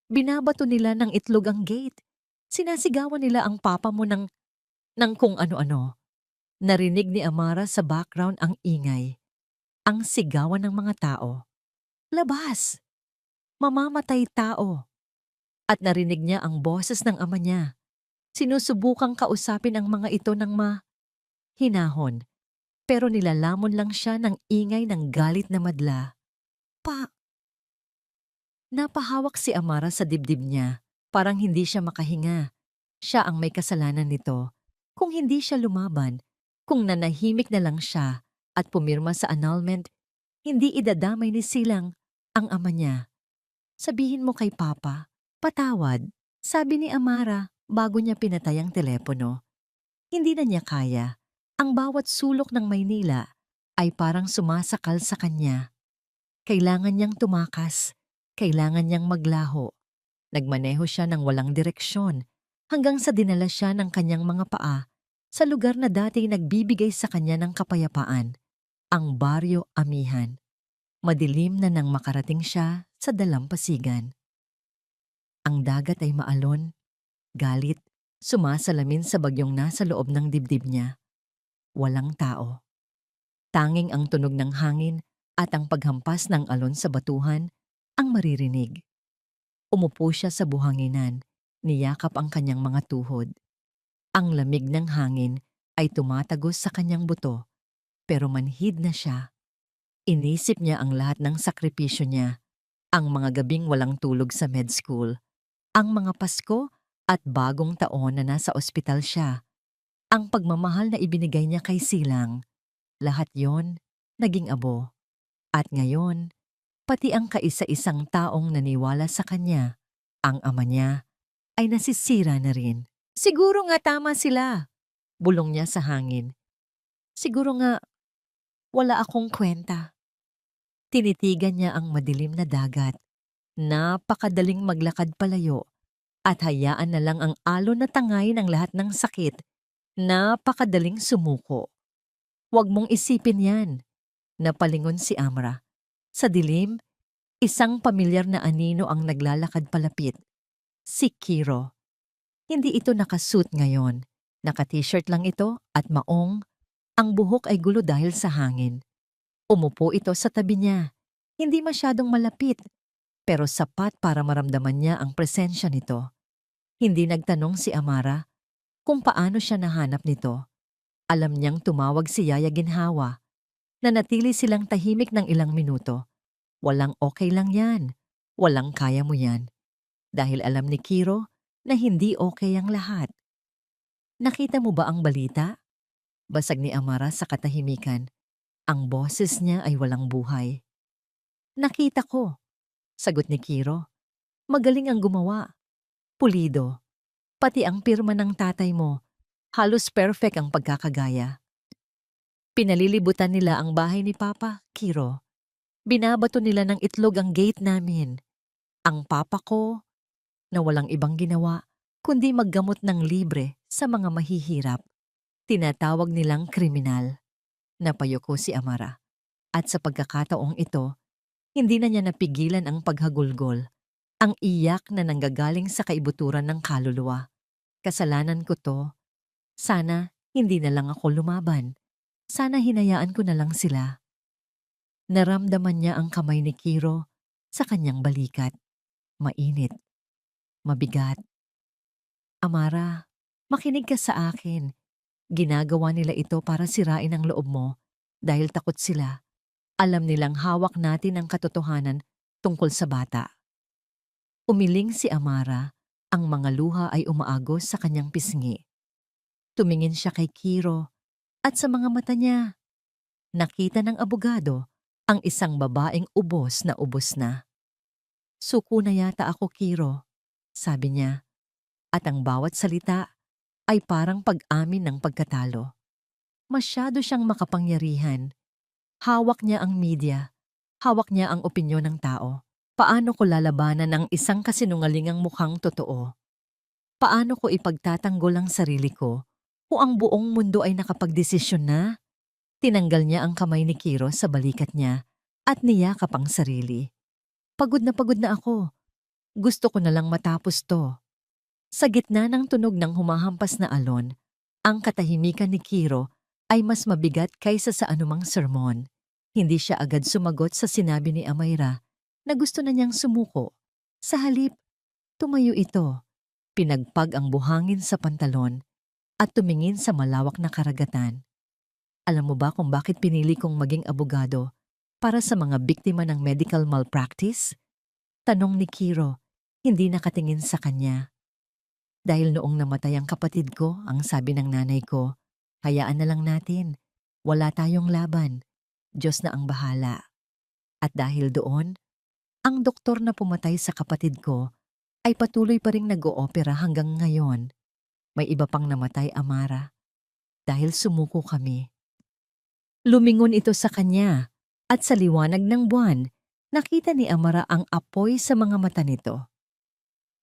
Binabato nila ng itlog ang gate. Sinasigawan nila ang papa mo ng kung ano-ano. Narinig ni Amara sa background ang ingay. Ang sigawan ng mga tao. Labas! Mamamatay tao. At narinig niya ang boses ng ama niya. Sinusubukang kausapin ang mga ito ng hinahon. Pero nilalamon lang siya ng ingay ng galit na madla. Napahawak si Amara sa dibdib niya. Parang hindi siya makahinga. Siya ang may kasalanan nito. Kung hindi siya lumaban, kung nanahimik na lang siya at pumirma sa annulment, hindi idadamay ni Silang ang ama niya. Sabihin mo kay Papa, patawad, sabi ni Amara bago niya pinatay ang telepono. Hindi na niya kaya. Ang bawat sulok ng Maynila ay parang sumasakal sa kanya. Kailangan niyang tumakas. Kailangan niyang maglaho. Nagmaneho siya ng walang direksyon hanggang sa dinala siya ng kanyang mga paa sa lugar na dati nagbibigay sa kanya ng kapayapaan, ang Baryo Amihan. Madilim na nang makarating siya sa dalampasigan. Ang dagat ay maalon, galit, sumasalamin sa bagyong nasa loob ng dibdib niya. Walang tao. Tanging ang tunog ng hangin at ang paghampas ng alon sa batuhan ang maririnig. Umupo siya sa buhanginan, niyakap ang kanyang mga tuhod. Ang lamig ng hangin ay tumatagos sa kanyang buto, pero manhid na siya. Inisip niya ang lahat ng sakripisyo niya, ang mga gabing walang tulog sa med school, ang mga Pasko at bagong taon na nasa ospital siya, ang pagmamahal na ibinigay niya kay Silang. Lahat yon naging abo. At ngayon, pati ang kaisa-isang taong naniwala sa kanya, ang ama niya, ay nasisira na rin. Siguro nga tama sila, bulong niya sa hangin. Siguro nga wala akong kwenta. Tinitigan niya ang madilim na dagat. Napakadaling maglakad palayo at hayaan na lang ang alon na tangay ng lahat ng sakit. Napakadaling sumuko. Huwag mong isipin yan, napalingon si Amra. Sa dilim, isang pamilyar na anino ang naglalakad palapit. Si Kiro. Hindi ito nakasuit ngayon. Naka-t-shirt lang ito at maong. Ang buhok ay gulo dahil sa hangin. Umupo ito sa tabi niya. Hindi masyadong malapit, pero sapat para maramdaman niya ang presensya nito. Hindi nagtanong si Amara kung paano siya nahanap nito. Alam niyang tumawag si Yaya Ginhawa. Nanatili silang tahimik ng ilang minuto. Walang okay lang yan. Walang kaya mo yan. Dahil alam ni Kiro na hindi okay ang lahat. Nakita mo ba ang balita? Basag ni Amara sa katahimikan. Ang boses niya ay walang buhay. Nakita ko, sagot ni Kiro. Magaling ang gumawa. Pulido. Pati ang pirma ng tatay mo. Halos perfect ang pagkakagaya. Pinalilibutan nila ang bahay ni Papa, Kiro. Binabato nila ng itlog ang gate namin. Ang papa ko, na walang ibang ginawa, kundi maggamot ng libre sa mga mahihirap. Tinatawag nilang kriminal. Napayuko si Amara. At sa pagkakataong ito, hindi na niya napigilan ang paghagulgol. Ang iyak na nanggagaling sa kaibuturan ng kaluluwa. Kasalanan ko to. Sana hindi na lang ako lumaban. Sana hinayaan ko na lang sila. Naramdaman niya ang kamay ni Kiro sa kanyang balikat. Mainit. Mabigat. Amara, makinig ka sa akin. Ginagawa nila ito para sirain ang loob mo dahil takot sila. Alam nilang hawak natin ang katotohanan tungkol sa bata. Umiling si Amara, ang mga luha ay umaagos sa kanyang pisngi. Tumingin siya kay Kiro at sa mga mata niya. Nakita ng abogado ang isang babaeng ubos na. Suko na yata ako, Kiro, sabi niya, at ang bawat salita ay parang pag-amin ng pagkatalo. Masyado siyang makapangyarihan. Hawak niya ang media, hawak niya ang opinyon ng tao. Paano ko lalabanan ang isang kasinungalingang mukhang totoo? Paano ko ipagtatanggol ang sarili ko kung ang buong mundo ay nakapagdesisyon na? Tinanggal niya ang kamay ni Kiro sa balikat niya at niyakap ang sarili. Pagod na ako. Gusto ko na lang matapos to. Sa gitna ng tunog ng humahampas na alon, ang katahimikan ni Kiro ay mas mabigat kaysa sa anumang sermon. Hindi siya agad sumagot sa sinabi ni Amira na gusto na niyang sumuko. Sa halip, tumayo ito, pinagpag ang buhangin sa pantalon at tumingin sa malawak na karagatan. Alam mo ba kung bakit pinili kong maging abogado para sa mga biktima ng medical malpractice? Tanong ni Kiro, hindi nakatingin sa kanya. Dahil noong namatay ang kapatid ko, ang sabi ng nanay ko, hayaan na lang natin, wala tayong laban, Diyos na ang bahala. At dahil doon, ang doktor na pumatay sa kapatid ko ay patuloy pa ring nag-oopera hanggang ngayon. May iba pang namatay, Amara, dahil sumuko kami. Lumingon ito sa kanya at sa liwanag ng buwan, nakita ni Amara ang apoy sa mga mata nito.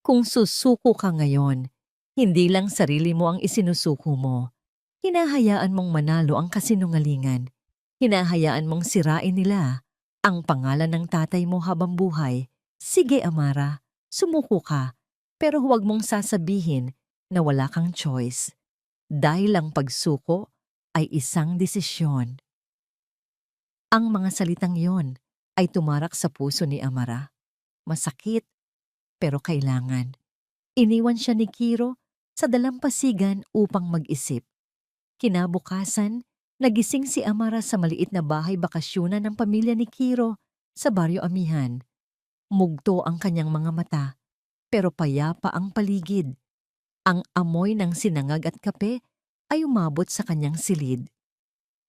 Kung susuko ka ngayon, hindi lang sarili mo ang isinusuko mo. Hinahayaan mong manalo ang kasinungalingan. Hinahayaan mong sirain nila ang pangalan ng tatay mo habang buhay. Sige, Amara, sumuko ka, pero huwag mong sasabihin na wala kang choice. Dahil ang pagsuko ay isang desisyon. Ang mga salitang yon ay tumarak sa puso ni Amara. Masakit, pero kailangan. Iniwan siya ni Kiro sa dalampasigan upang mag-isip. Kinabukasan, nagising si Amara sa maliit na bahay bakasyonan ng pamilya ni Kiro sa Baryo Amihan. Mugto ang kanyang mga mata, pero payapa ang paligid. Ang amoy ng sinangag at kape ay umabot sa kanyang silid.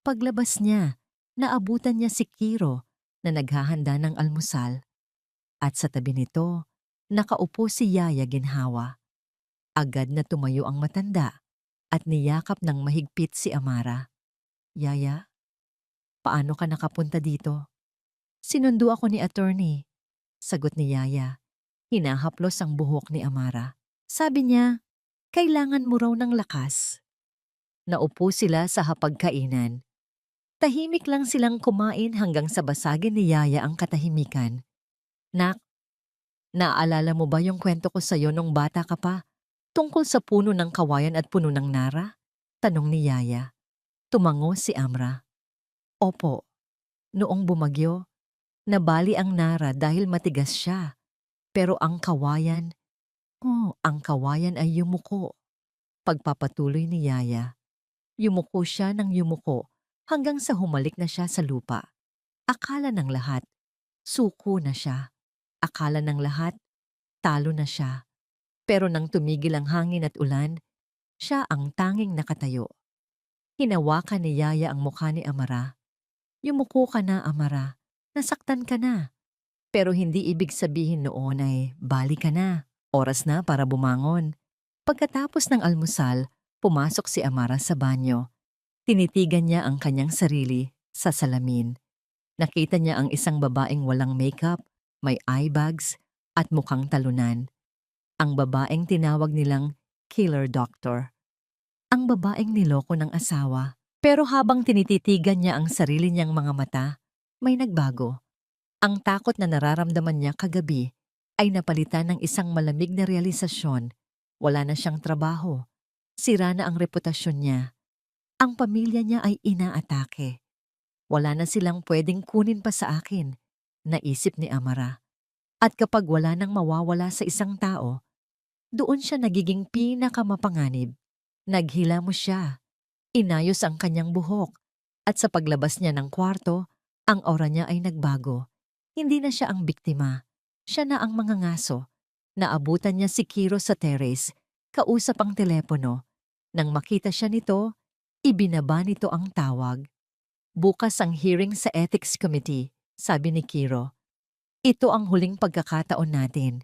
Paglabas niya, naabutan niya si Kiro na naghahanda ng almusal. At sa tabi nito, nakaupo si Yaya Ginhawa. Agad na tumayo ang matanda at niyakap ng mahigpit si Amara. Yaya, paano ka nakapunta dito? Sinundo ako ni attorney, sagot ni Yaya. Hinahaplos ang buhok ni Amara. Sabi niya, kailangan mo raw ng lakas. Naupo sila sa hapagkainan. Tahimik lang silang kumain hanggang sa basagin ni Yaya ang katahimikan. Nak, naaalala mo ba yung kwento ko sa'yo nung bata ka pa? Tungkol sa puno ng kawayan at puno ng nara? Tanong ni Yaya. Tumango si Amra. Opo, noong bumagyo. Nabali ang Nara dahil matigas siya. Pero ang kawayan ay yumuko. Pagpapatuloy ni Yaya, yumuko siya ng yumuko hanggang sa humalik na siya sa lupa. Akala ng lahat, suko na siya. Akala ng lahat, talo na siya. Pero nang tumigil ang hangin at ulan, siya ang tanging nakatayo. Hinawakan ni Yaya ang mukha ni Amara. Yumuko ka na, Amara. Nasaktan ka na. Pero hindi ibig sabihin noon ay bali ka na. Oras na para bumangon. Pagkatapos ng almusal, pumasok si Amara sa banyo. Tinitigan niya ang kanyang sarili sa salamin. Nakita niya ang isang babaeng walang makeup, may eye bags, at mukhang talunan. Ang babaeng tinawag nilang killer doctor. Ang babaeng niloko ng asawa. Pero habang tinititigan niya ang sarili niyang mga mata, may nagbago. Ang takot na nararamdaman niya kagabi ay napalitan ng isang malamig na realisasyon. Wala na siyang trabaho. Sira na ang reputasyon niya. Ang pamilya niya ay inaatake. Wala na silang pwedeng kunin pa sa akin, naisip ni Amara. At kapag wala nang mawawala sa isang tao, doon siya nagiging pinakamapanganib. Naghilamos siya. Inayos ang kanyang buhok. At sa paglabas niya ng kwarto, ang aura niya ay nagbago. Hindi na siya ang biktima. Siya na ang mangangaso. Naabutan niya si Kiro sa terrace, kausap ang telepono. Nang makita siya nito, ibinaba nito ang tawag. Bukas ang hearing sa Ethics Committee, sabi ni Kiro. Ito ang huling pagkakataon natin.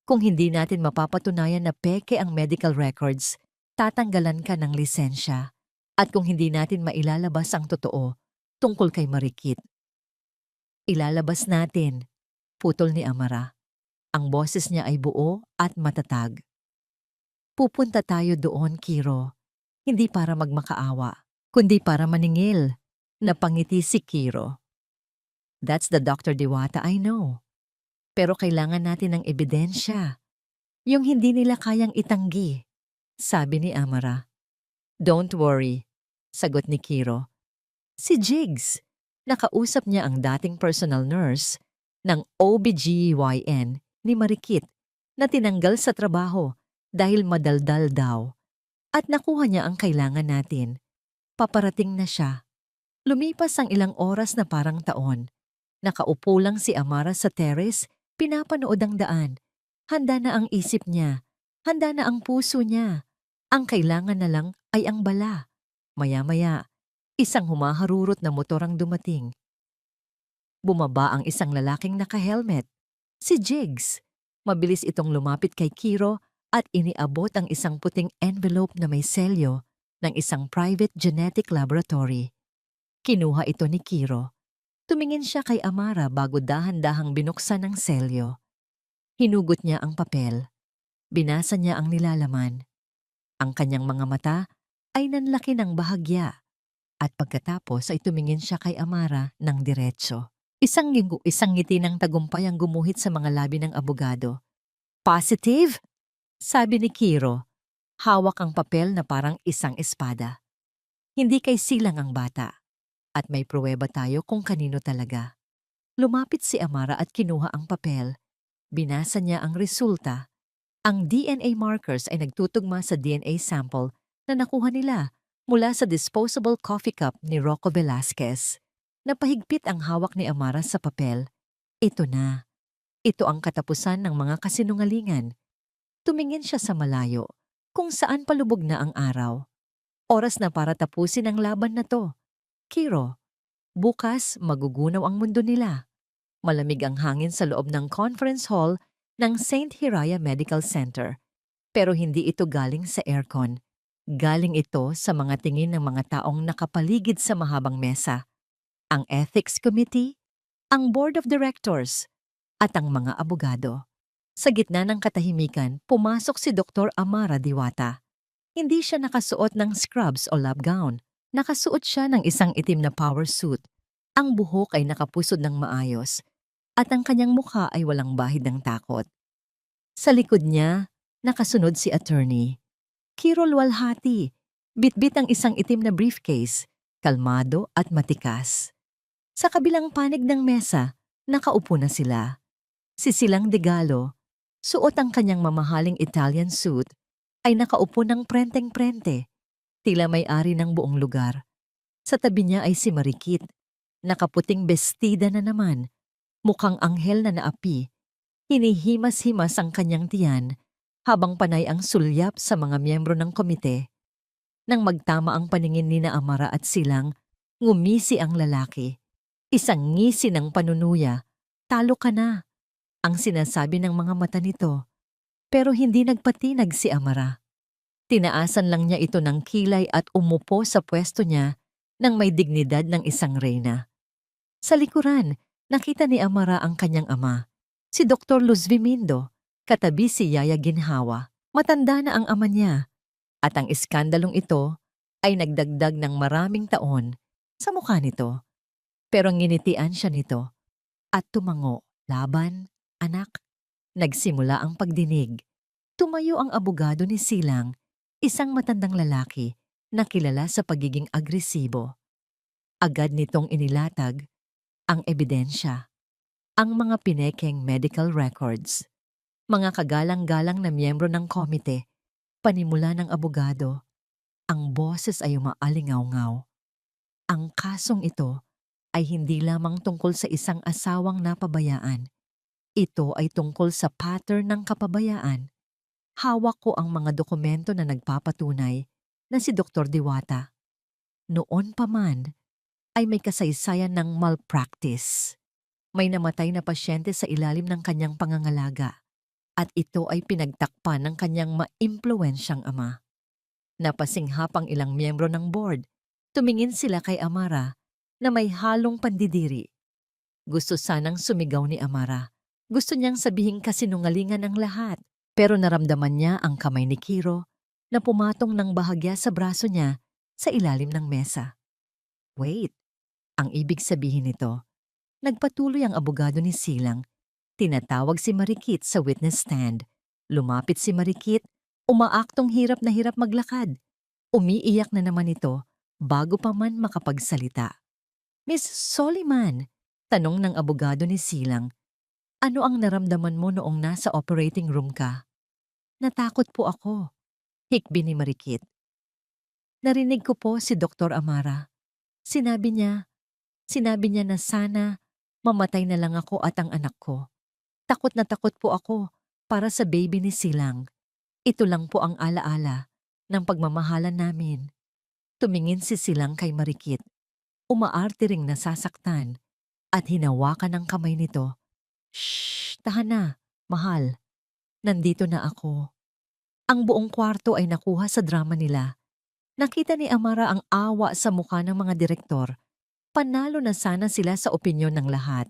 Kung hindi natin mapapatunayan na peke ang medical records, tatanggalan ka ng lisensya. At kung hindi natin mailalabas ang totoo tungkol kay Marikit, ilalabas natin, putol ni Amara. Ang boses niya ay buo at matatag. Pupunta tayo doon, Kiro. Hindi para magmakaawa, kundi para maningil. Napangiti si Kiro. That's the Dr. Diwata I know. Pero kailangan natin ng ebidensya. Yung hindi nila kayang itanggi, sabi ni Amara. Don't worry, sagot ni Kiro. Si Jigs, nakausap niya ang dating personal nurse ng OBGYN ni Marikit na tinanggal sa trabaho dahil madaldal daw. At nakuha niya ang kailangan natin. Paparating na siya. Lumipas ang ilang oras na parang taon. Nakaupo lang si Amara sa terrace, pinapanood ang daan. Handa na ang isip niya. Handa na ang puso niya. Ang kailangan na lang ay ang bala. Maya-maya, isang humaharurot na motor ang dumating. Bumaba ang isang lalaking naka-helmet. Si Jigs. Mabilis itong lumapit kay Kiro at iniabot ang isang puting envelope na may selyo ng isang private genetic laboratory. Kinuha ito ni Kiro. Tumingin siya kay Amara bago dahan-dahang binuksan ang selyo. Hinugot niya ang papel. Binasa niya ang nilalaman. Ang kanyang mga mata ay nanlaki ng bahagya. At pagkatapos ay tumingin siya kay Amara ng diretso. Isang ngiti ng tagumpay ang gumuhit sa mga labi ng abogado. Positive? Sabi ni Kiro. Hawak ang papel na parang isang espada. Hindi kay silang ang bata. At may pruweba tayo kung kanino talaga. Lumapit si Amara at kinuha ang papel. Binasa niya ang resulta. Ang DNA markers ay nagtutugma sa DNA sample na nakuha nila mula sa disposable coffee cup ni Rocco Velasquez. Napahigpit ang hawak ni Amara sa papel. Ito na. Ito ang katapusan ng mga kasinungalingan. Tumingin siya sa malayo, kung saan palubog na ang araw. Oras na para tapusin ang laban na to. Kiro, bukas magugunaw ang mundo nila. Malamig ang hangin sa loob ng conference hall ng St. Hiraya Medical Center. Pero hindi ito galing sa aircon. Galing ito sa mga tingin ng mga taong nakapaligid sa mahabang mesa. Ang Ethics Committee, ang Board of Directors, at ang mga abogado. Sa gitna ng katahimikan, pumasok si Dr. Amara Diwata. Hindi siya nakasuot ng scrubs o lab gown. Nakasuot siya ng isang itim na power suit. Ang buhok ay nakapusod ng maayos. At ang kanyang mukha ay walang bahid ng takot. Sa likod niya, nakasunod si attorney. Kiro Luwalhati, bitbit ang isang itim na briefcase, kalmado at matikas. Sa kabilang panig ng mesa, nakaupo na sila. Si Silang Degalo, suot ang kanyang mamahaling Italian suit, ay nakaupo ng prenteng-prente, tila may-ari ng buong lugar. Sa tabi niya ay si Marikit, nakaputing bestida na naman, mukhang anghel na naapi. Hinihimas-himas ang kanyang tiyan habang panay ang sulyap sa mga miyembro ng komite. Nang magtama ang paningin ni na Amara at Silang, ngumisi ang lalaki. Isang ngisi ng panunuya, "Talo ka na," ang sinasabi ng mga mata nito. Pero hindi nagpatinag si Amara. Tinaasan lang niya ito ng kilay at umupo sa pwesto niya nang may dignidad ng isang reyna. Sa likuran, nakita ni Amara ang kanyang ama, si Dr. Luz Vimindo, katabi si Yaya Ginhawa. Matanda na ang ama niya, at ang iskandalong ito ay nagdagdag ng maraming taon sa mukha nito. Pero nginitian siya nito at tumango. "Laban, anak." Nagsimula ang pagdinig. Tumayo ang abogado ni Silang, isang matandang lalaki na kilala sa pagiging agresibo. Agad nitong inilatag ang ebidensya, ang mga pinekeng medical records, mga kagalang-galang na miyembro ng komite, panimula ng abogado. Ang boses ay umaalingaw-ngaw. Ang kasong ito ay hindi lamang tungkol sa isang asawang napabayaan. Ito ay tungkol sa pattern ng kapabayaan. Hawak ko ang mga dokumento na nagpapatunay na si Dr. Diwata, noon pa man, ay may kasaysayan ng malpractice. May namatay na pasyente sa ilalim ng kanyang pangangalaga at ito ay pinagtakpan ng kanyang maimpluwensyang ama. Napasinghap ang ilang miyembro ng board. Tumingin sila kay Amara na may halong pandidiri. Gusto sanang sumigaw ni Amara. Gusto niyang sabihin kasinungalingan ang lahat. Pero naramdaman niya ang kamay ni Kiro na pumatong ng bahagya sa braso niya sa ilalim ng mesa. Wait, ang ibig sabihin nito. Nagpatuloy ang abogado ni Silang. Tinatawag si Marikit sa witness stand. Lumapit si Marikit, umaaktong hirap na hirap maglakad. Umiiyak na naman ito bago pa man makapagsalita. "Miss Soliman," tanong ng abogado ni Silang, "ano ang naramdaman mo noong nasa operating room ka?" "Natakot po ako," hikbi ni Marikit. "Narinig ko po si Dr. Amara. Sinabi niya na sana mamatay na lang ako at ang anak ko. Takot na takot po ako para sa baby ni Silang. Ito lang po ang alaala ng pagmamahalan namin." Tumingin si Silang kay Marikit. Umaarte ring nasasaktan at hinawakan ng kamay nito. "Shh, tahan na, mahal. Nandito na ako." Ang buong kwarto ay nakuha sa drama nila. Nakita ni Amara ang awa sa mukha ng mga direktor. Panalo na sana sila sa opinyon ng lahat.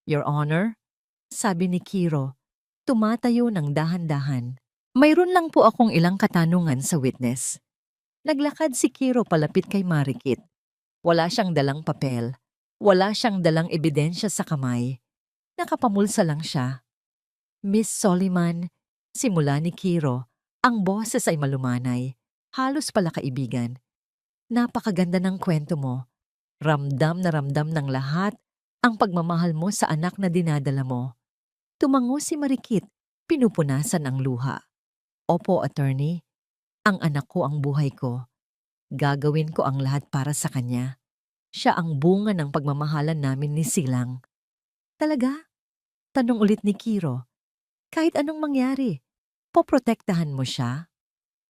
"Your Honor," sabi ni Kiro, tumatayo ng dahan-dahan. "Mayroon lang po akong ilang katanungan sa witness." Naglakad si Kiro palapit kay Marikit. Wala siyang dalang papel. Wala siyang dalang ebidensya sa kamay. Nakapamulsa lang siya. "Miss Soliman," simula ni Kiro, ang boses ay malumanay. Halos pala kaibigan. "Napakaganda ng kwento mo. Ramdam na ramdam ng lahat ang pagmamahal mo sa anak na dinadala mo." Tumango si Marikit, pinupunasan ang luha. "Opo, attorney. Ang anak ko ang buhay ko. Gagawin ko ang lahat para sa kanya. Siya ang bunga ng pagmamahalan namin ni Silang." "Talaga?" tanong ulit ni Kiro. "Kahit anong mangyari, poprotektahan mo siya?"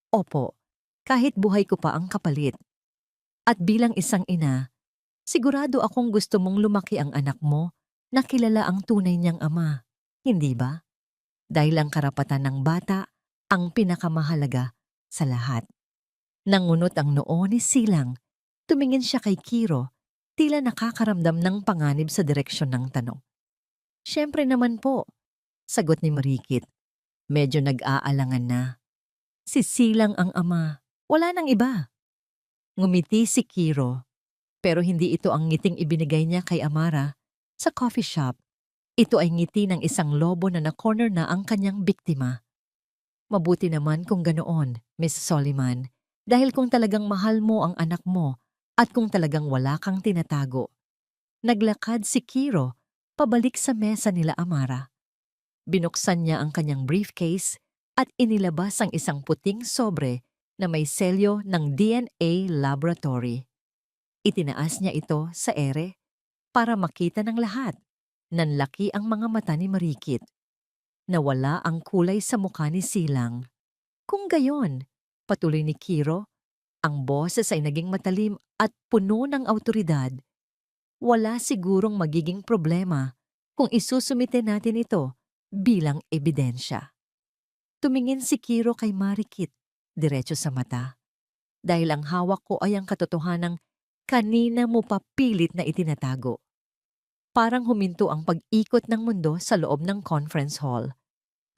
"Opo, kahit buhay ko pa ang kapalit. At bilang isang ina, sigurado akong gusto mong lumaki ang anak mo na kilala ang tunay niyang ama, hindi ba? Dahil ang karapatan ng bata ang pinakamahalaga sa lahat." Nangunot ang noo ni Silang. Tumingin siya kay Kiro, tila nakakaramdam ng panganib sa direksyon ng tanong. "Siyempre naman po," sagot ni Marikit. Medyo nag-aalangan na. Si Silang ang ama, wala nang iba. Ngumiti si Kiro, pero hindi ito ang ngiting ibinigay niya kay Amara sa coffee shop. Ito ay ngiti ng isang lobo na na-corner na ang kanyang biktima. "Mabuti naman kung ganoon, Miss Soliman, dahil kung talagang mahal mo ang anak mo at kung talagang wala kang tinatago, Naglakad si Kiro pabalik sa mesa nila Amara. Binuksan niya ang kanyang briefcase at inilabas ang isang puting sobre na may selyo ng DNA laboratory. Itinaas niya ito sa ere para makita ng lahat. Nanlaki ang mga mata ni Marikit. Nawala ang kulay sa mukha ni Silang. Kung gayon, patuloy ni Kiro, ang boses ay naging matalim at puno ng awtoridad. Wala sigurong magiging problema kung isusumite natin ito bilang ebidensya. Tumingin si Kiro kay Marikit, diretso sa mata. Dahil ang hawak ko ay ang katotohanang kanina mo pa pilit na itinatago. Parang huminto ang pag-ikot ng mundo sa loob ng conference hall.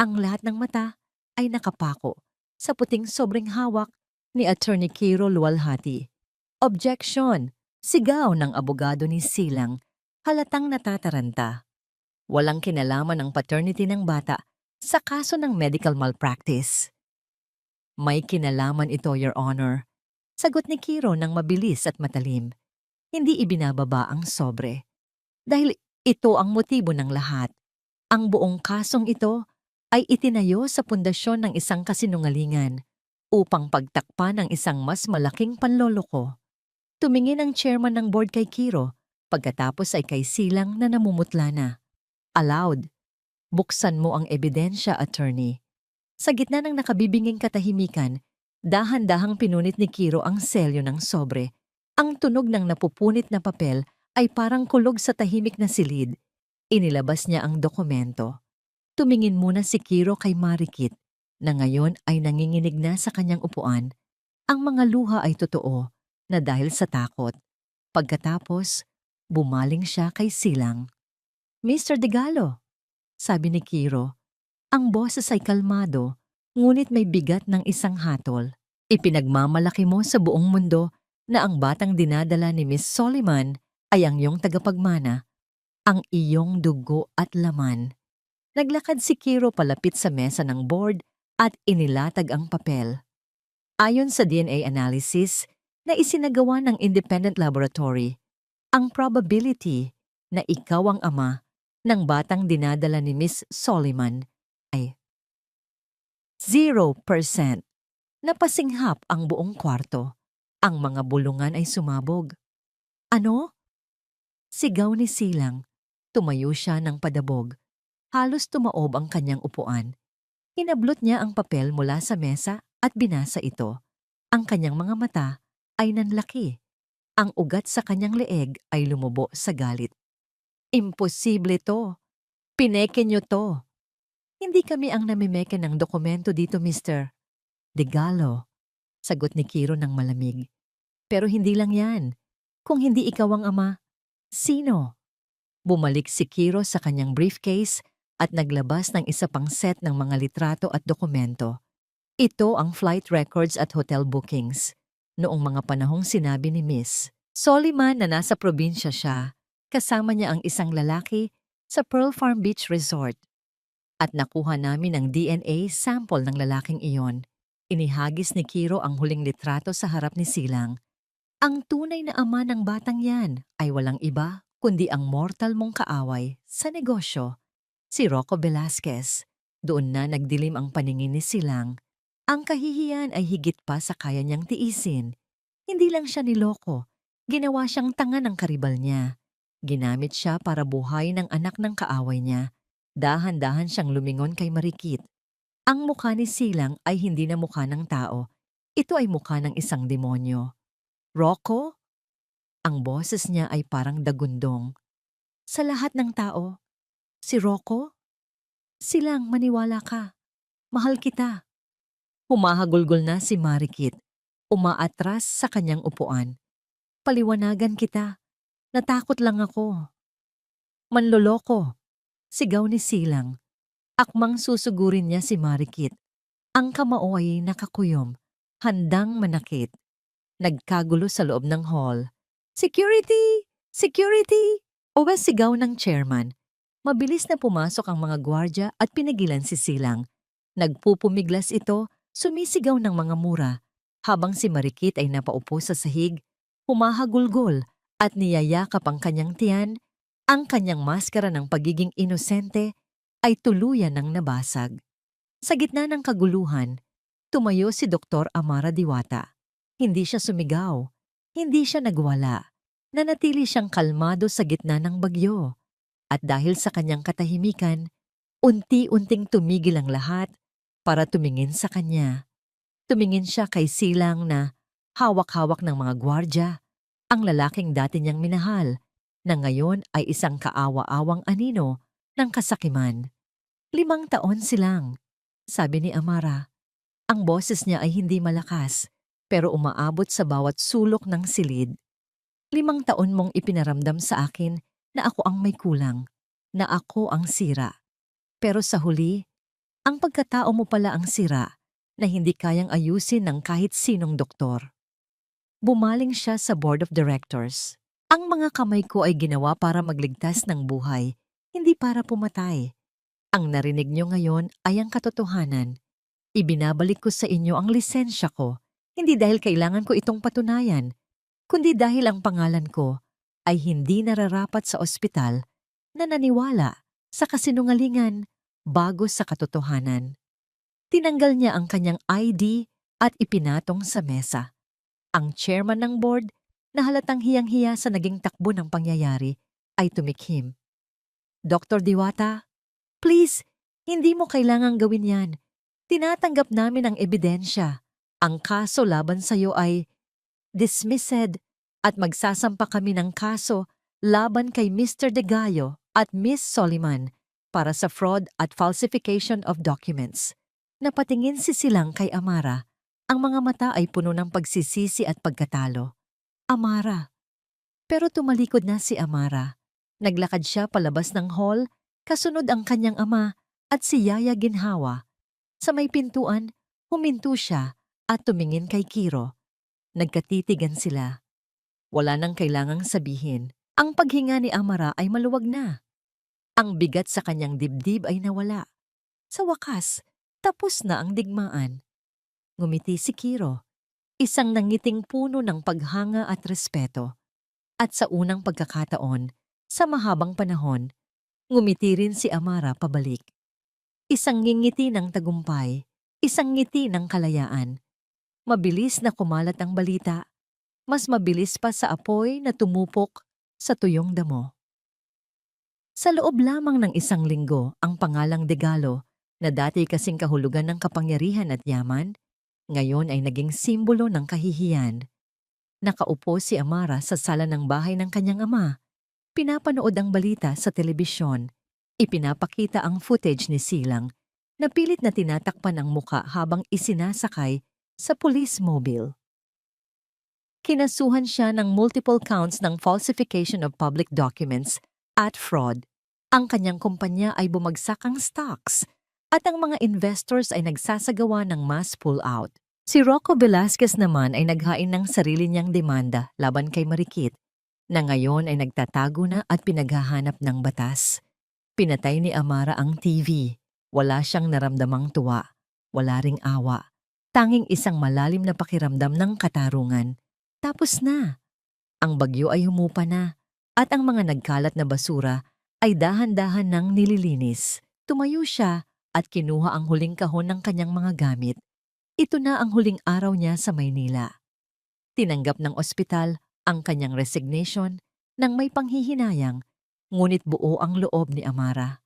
Ang lahat ng mata ay nakapako sa puting sobrang hawak ni Attorney Kiro Luwalhati. Objection! Sigaw ng abogado ni Silang, halatang natataranta. Walang kinalaman ang paternity ng bata sa kaso ng medical malpractice. May kinalaman ito, Your Honor. Sagot ni Kiro ng mabilis at matalim. Hindi ibinababa ang sobre. Dahil ito ang motibo ng lahat. Ang buong kasong ito ay itinayo sa pundasyon ng isang kasinungalingan upang pagtakpan ng isang mas malaking panloloko. Tumingin ang chairman ng board kay Kiro, pagkatapos ay kay Silang na namumutla na. Aloud, buksan mo ang ebidensya, attorney. Sa gitna ng nakabibinging katahimikan, dahan-dahang pinunit ni Kiro ang selyo ng sobre. Ang tunog ng napupunit na papel ay parang kulog sa tahimik na silid. Inilabas niya ang dokumento. Tumingin muna si Kiro kay Marikit, na ngayon ay nanginginig na sa kanyang upuan. Ang mga luha ay totoo, na dahil sa takot. Pagkatapos, bumaling siya kay Silang. Mr. Degalo, sabi ni Kiro, ang boses ay kalmado, ngunit may bigat ng isang hatol. Ipinagmamalaki mo sa buong mundo na ang batang dinadala ni Miss Soliman ay ang iyong tagapagmana, ang iyong dugo at laman. Naglakad si Kiro palapit sa mesa ng board at inilatag ang papel. Ayon sa DNA analysis na isinagawa ng independent laboratory, ang probability na ikaw ang ama ng batang dinadala ni Miss Soliman ay 0%. Napasinghap ang buong kwarto. Ang mga bulungan ay sumabog. Ano? Sigaw ni Silang. Tumayo siya ng padabog. Halos tumaob ang kanyang upuan. Hinablot niya ang papel mula sa mesa at binasa ito. Ang kanyang mga mata ay nanlaki. Ang ugat sa kanyang leeg ay lumubo sa galit. Imposible to. Pineke niyo to. Hindi kami ang namimeke ng dokumento dito, Mr. Degalo, sagot ni Kiro ng malamig. Pero hindi lang yan. Kung hindi ikaw ang ama, sino? Bumalik si Kiro sa kanyang briefcase at naglabas ng isa pang set ng mga litrato at dokumento. Ito ang flight records at hotel bookings. Noong mga panahong sinabi ni Miss Soliman na nasa probinsya siya, kasama niya ang isang lalaki sa Pearl Farm Beach Resort. At nakuha namin ang DNA sample ng lalaking iyon. Inihagis ni Kiro ang huling litrato sa harap ni Silang. Ang tunay na ama ng batang yan ay walang iba kundi ang mortal mong kaaway sa negosyo, si Rocco Velasquez. Doon na nagdilim ang paningin ni Silang. Ang kahihiyan ay higit pa sa kaya niyang tiisin. Hindi lang siya niloko, ginawa siyang tanga ng karibal niya. Ginamit siya para buhay ng anak ng kaaway niya. Dahan-dahan siyang lumingon kay Marikit. Ang mukha ni Silang ay hindi na mukha ng tao. Ito ay mukha ng isang demonyo. Rocco? Ang boses niya ay parang dagundong. Sa lahat ng tao, si Rocco? Silang, maniwala ka. Mahal kita. Humahagulgol na si Marikit. Umaatras sa kanyang upuan. Paliwanagan kita. Natakot lang ako. Manloloko. Sigaw ni Silang. Akmang susugurin niya si Marikit. Ang kamao ay nakakuyom, handang manakit. Nagkagulo sa loob ng hall. Security! Security! Uwes sigaw ng chairman. Mabilis na pumasok ang mga gwardya at pinigilan si Silang. Nagpupumiglas ito, sumisigaw ng mga mura. Habang si Marikit ay napaupo sa sahig, humahagulgol at niyayakap ang kanyang tiyan, ang kanyang maskara ng pagiging inosente ay tuluyan ng nabasag. Sa gitna ng kaguluhan, tumayo si Dr. Amara Diwata. Hindi siya sumigaw, hindi siya nagwala. Nanatili siyang kalmado sa gitna ng bagyo. At dahil sa kanyang katahimikan, unti-unting tumigil ang lahat para tumingin sa kanya. Tumingin siya kay Silang na hawak-hawak ng mga gwardya, ang lalaking dati niyang minahal, na ngayon ay isang kaawa-awang anino ng kasakiman. 5 taon silang, sabi ni Amara. Ang boses niya ay hindi malakas, pero umaabot sa bawat sulok ng silid. 5 taon mong ipinaramdam sa akin na ako ang may kulang, na ako ang sira. Pero sa huli, ang pagkatao mo pala ang sira na hindi kayang ayusin ng kahit sinong doktor. Bumaling siya sa board of directors. Ang mga kamay ko ay ginawa para magligtas ng buhay, hindi para pumatay. Ang narinig niyo ngayon ay ang katotohanan. Ibinabalik ko sa inyo ang lisensya ko, hindi dahil kailangan ko itong patunayan, kundi dahil ang pangalan ko ay hindi nararapat sa ospital na naniwala sa kasinungalingan bago sa katotohanan. Tinanggal niya ang kanyang ID at ipinatong sa mesa. Ang chairman ng board, na halatang hiyang-hiya sa naging takbo ng pangyayari, ay tumikhim. Dr. Diwata, please, hindi mo kailangang gawin yan. Tinatanggap namin ang ebidensya. Ang kaso laban sa iyo ay dismissed at magsasampa kami ng kaso laban kay Mr. De Gallo at Miss Soliman para sa fraud at falsification of documents. Napatingin si Silang kay Amara. Ang mga mata ay puno ng pagsisisi at pagkatalo. Amara. Pero tumalikod na si Amara. Naglakad siya palabas ng hall, kasunod ang kanyang ama at si Yaya Ginhawa. Sa may pintuan, huminto siya at tumingin kay Kiro. Nagkatitigan sila. Wala nang kailangang sabihin. Ang paghinga ni Amara ay maluwag na. Ang bigat sa kanyang dibdib ay nawala. Sa wakas, tapos na ang digmaan. Ngumiti si Kiro, isang nangiting puno ng paghanga at respeto. At sa unang pagkakataon, sa mahabang panahon, ngumiti rin si Amara pabalik. Isang ngingiti ng tagumpay, isang ngiti ng kalayaan. Mabilis na kumalat ang balita, mas mabilis pa sa apoy na tumupok sa tuyong damo. Sa loob lamang ng 1 linggo, ang pangalang De Gallo, na dati kasing kahulugan ng kapangyarihan at yaman, ngayon ay naging simbolo ng kahihiyan. Nakaupo si Amara sa sala ng bahay ng kanyang ama. Pinapanood ang balita sa telebisyon. Ipinapakita ang footage ni Silang na pilit na tinatakpan ang muka habang isinasakay sa police mobile. Kinasuhan siya ng multiple counts ng falsification of public documents at fraud. Ang kanyang kumpanya ay bumagsak ang stocks at ang mga investors ay nagsasagawa ng mass pull-out. Si Rocco Velasquez naman ay naghain ng sarili niyang demanda laban kay Marikit, na ngayon ay nagtatago na at pinaghahanap ng batas. Pinatay ni Amara ang TV. Wala siyang naramdamang tuwa. Wala ring awa. Tanging isang malalim na pakiramdam ng katarungan. Tapos na. Ang bagyo ay humupa na at ang mga nagkalat na basura ay dahan-dahan nang nililinis. Tumayo siya at kinuha ang huling kahon ng kanyang mga gamit. Ito na ang huling araw niya sa Maynila. Tinanggap ng ospital ang kanyang resignation nang may panghihinayang, ngunit buo ang loob ni Amara.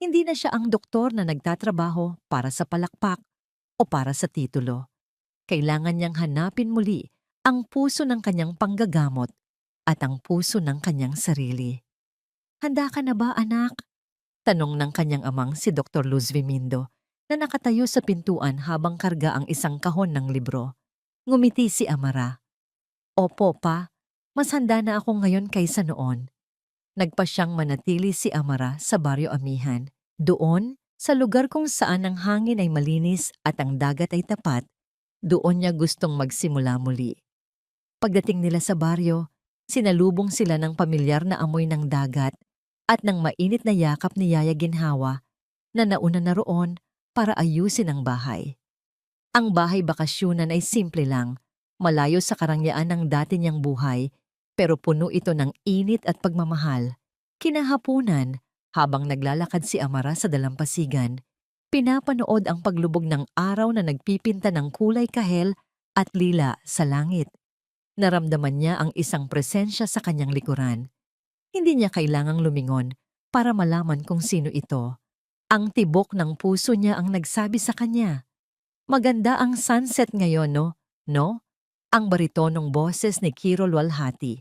Hindi na siya ang doktor na nagtatrabaho para sa palakpak o para sa titulo. Kailangan niyang hanapin muli ang puso ng kanyang panggagamot at ang puso ng kanyang sarili. Handa ka na ba, anak? Tanong ng kanyang amang si Dr. Luz Vimindo na nakatayo sa pintuan habang karga ang isang kahon ng libro. Ngumiti si Amara. Opo, pa. Mas handa na ako ngayon kaysa noon. Nagpa siyang manatili si Amara sa Baryo Amihan. Doon, sa lugar kung saan ang hangin ay malinis at ang dagat ay tapat, doon niya gustong magsimula muli. Pagdating nila sa baryo, sinalubong sila ng pamilyar na amoy ng dagat at ng mainit na yakap ni Yaya Ginhawa na nauna na roon para ayusin ang bahay. Ang bahay bakasyunan ay simple lang, malayo sa karangyaan ng dati niyang buhay, pero puno ito ng init at pagmamahal. Kinahaponan, habang naglalakad si Amara sa dalampasigan, pinapanood ang paglubog ng araw na nagpipinta ng kulay kahel at lila sa langit. Naramdaman niya ang isang presensya sa kanyang likuran. Hindi niya kailangang lumingon para malaman kung sino ito. Ang tibok ng puso niya ang nagsabi sa kanya, "Maganda ang sunset ngayon, no? No?" Ang baritonong boses ni Kiro luwalhati.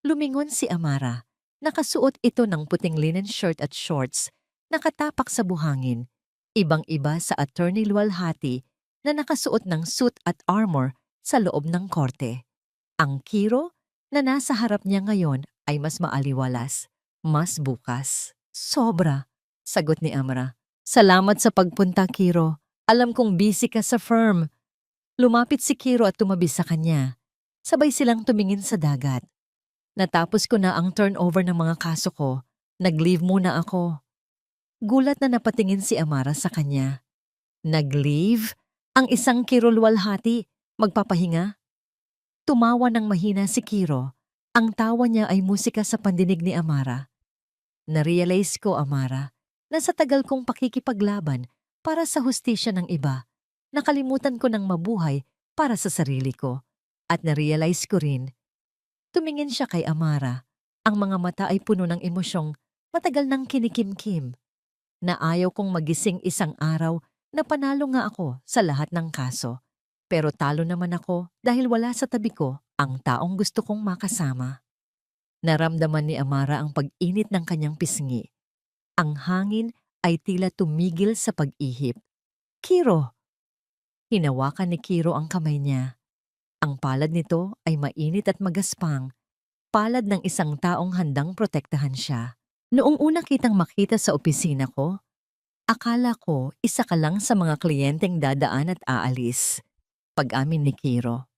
Lumingon si Amara. Nakasuot ito ng puting linen shirt at shorts, nakatapak sa buhangin. Ibang-iba sa attorney luwalhati na nakasuot ng suit at armor sa loob ng korte. Ang Kiro na nasa harap niya ngayon ay mas maaliwalas, mas bukas. Sobra, sagot ni Amara. Salamat sa pagpunta, Kiro. Alam kong busy ka sa firm. Lumapit si Kiro at tumabi sa kanya. Sabay silang tumingin sa dagat. Natapos ko na ang turnover ng mga kaso ko. Nag-leave muna ako. Gulat na napatingin si Amara sa kanya. Nag-leave? Ang isang Kiro luwalhati, magpapahinga? Tumawa ng mahina si Kiro. Ang tawa niya ay musika sa pandinig ni Amara. Narealize ko, Amara, na sa tagal kong pakikipaglaban para sa hustisya ng iba, nakalimutan ko ng mabuhay para sa sarili ko. At narealize ko rin, tumingin siya kay Amara. Ang mga mata ay puno ng emosyong matagal nang kinikimkim. Na ayaw kong magising isang araw na panalo nga ako sa lahat ng kaso. Pero talo naman ako dahil wala sa tabi ko ang taong gusto kong makasama. Naramdaman ni Amara ang pag-init ng kanyang pisngi. Ang hangin ay tila tumigil sa pag-ihip. Kiro! Hinawakan ni Kiro ang kamay niya. Ang palad nito ay mainit at magaspang, palad ng isang taong handang protektahan siya. Noong una kitang makita sa opisina ko, akala ko isa ka lang sa mga kliyenteng dadaan at aalis. Pag-amin ni Kiro.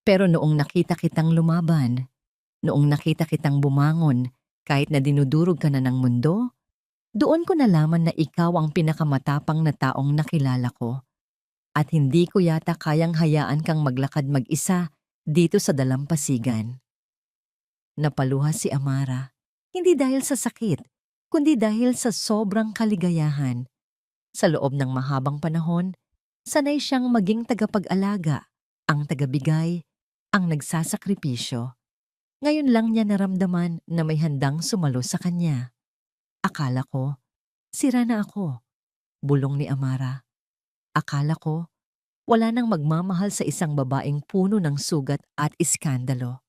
Pero noong nakita kitang lumaban, noong nakita kitang bumangon kahit na dinudurog ka na ng mundo, doon ko nalaman na ikaw ang pinakamatapang na taong nakilala ko. At hindi ko yata kayang hayaan kang maglakad mag-isa dito sa dalampasigan. Napaluha si Amara, hindi dahil sa sakit, kundi dahil sa sobrang kaligayahan. Sa loob ng mahabang panahon, sanay siyang maging tagapag-alaga, ang tagabigay, ang nagsasakripisyo. Ngayon lang niya naramdaman na may handang sumalo sa kanya. Akala ko, sira na ako, bulong ni Amara. Akala ko, wala nang magmamahal sa isang babaeng puno ng sugat at iskandalo.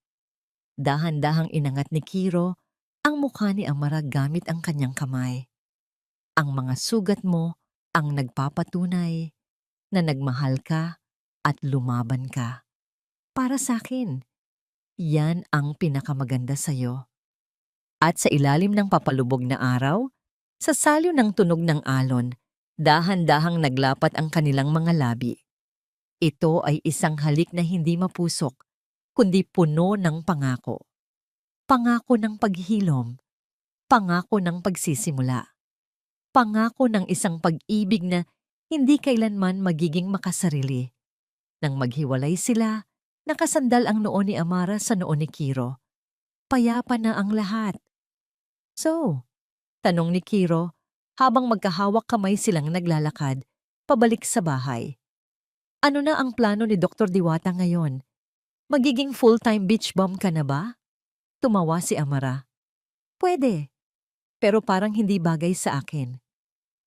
Dahan-dahang inangat ni Kiro ang mukha ni Amara gamit ang kanyang kamay. Ang mga sugat mo ang nagpapatunay na nagmahal ka at lumaban ka. Para sa akin, yan ang pinakamaganda sa'yo. At sa ilalim ng papalubog na araw, sa salyo ng tunog ng alon, dahan-dahang naglapat ang kanilang mga labi. Ito ay isang halik na hindi mapusok, kundi puno ng pangako. Pangako ng paghihilom, pangako ng pagsisimula, pangako ng isang pag-ibig na hindi kailanman magiging makasarili. Nang maghiwalay sila, nakasandal ang noo ni Amara sa noo ni Kiro. Payapa na ang lahat. So, tanong ni Kiro, habang magkahawak kamay silang naglalakad, pabalik sa bahay. Ano na ang plano ni Dr. Diwata ngayon? Magiging full-time beach bum ka na ba? Tumawa si Amara. Pwede, pero parang hindi bagay sa akin.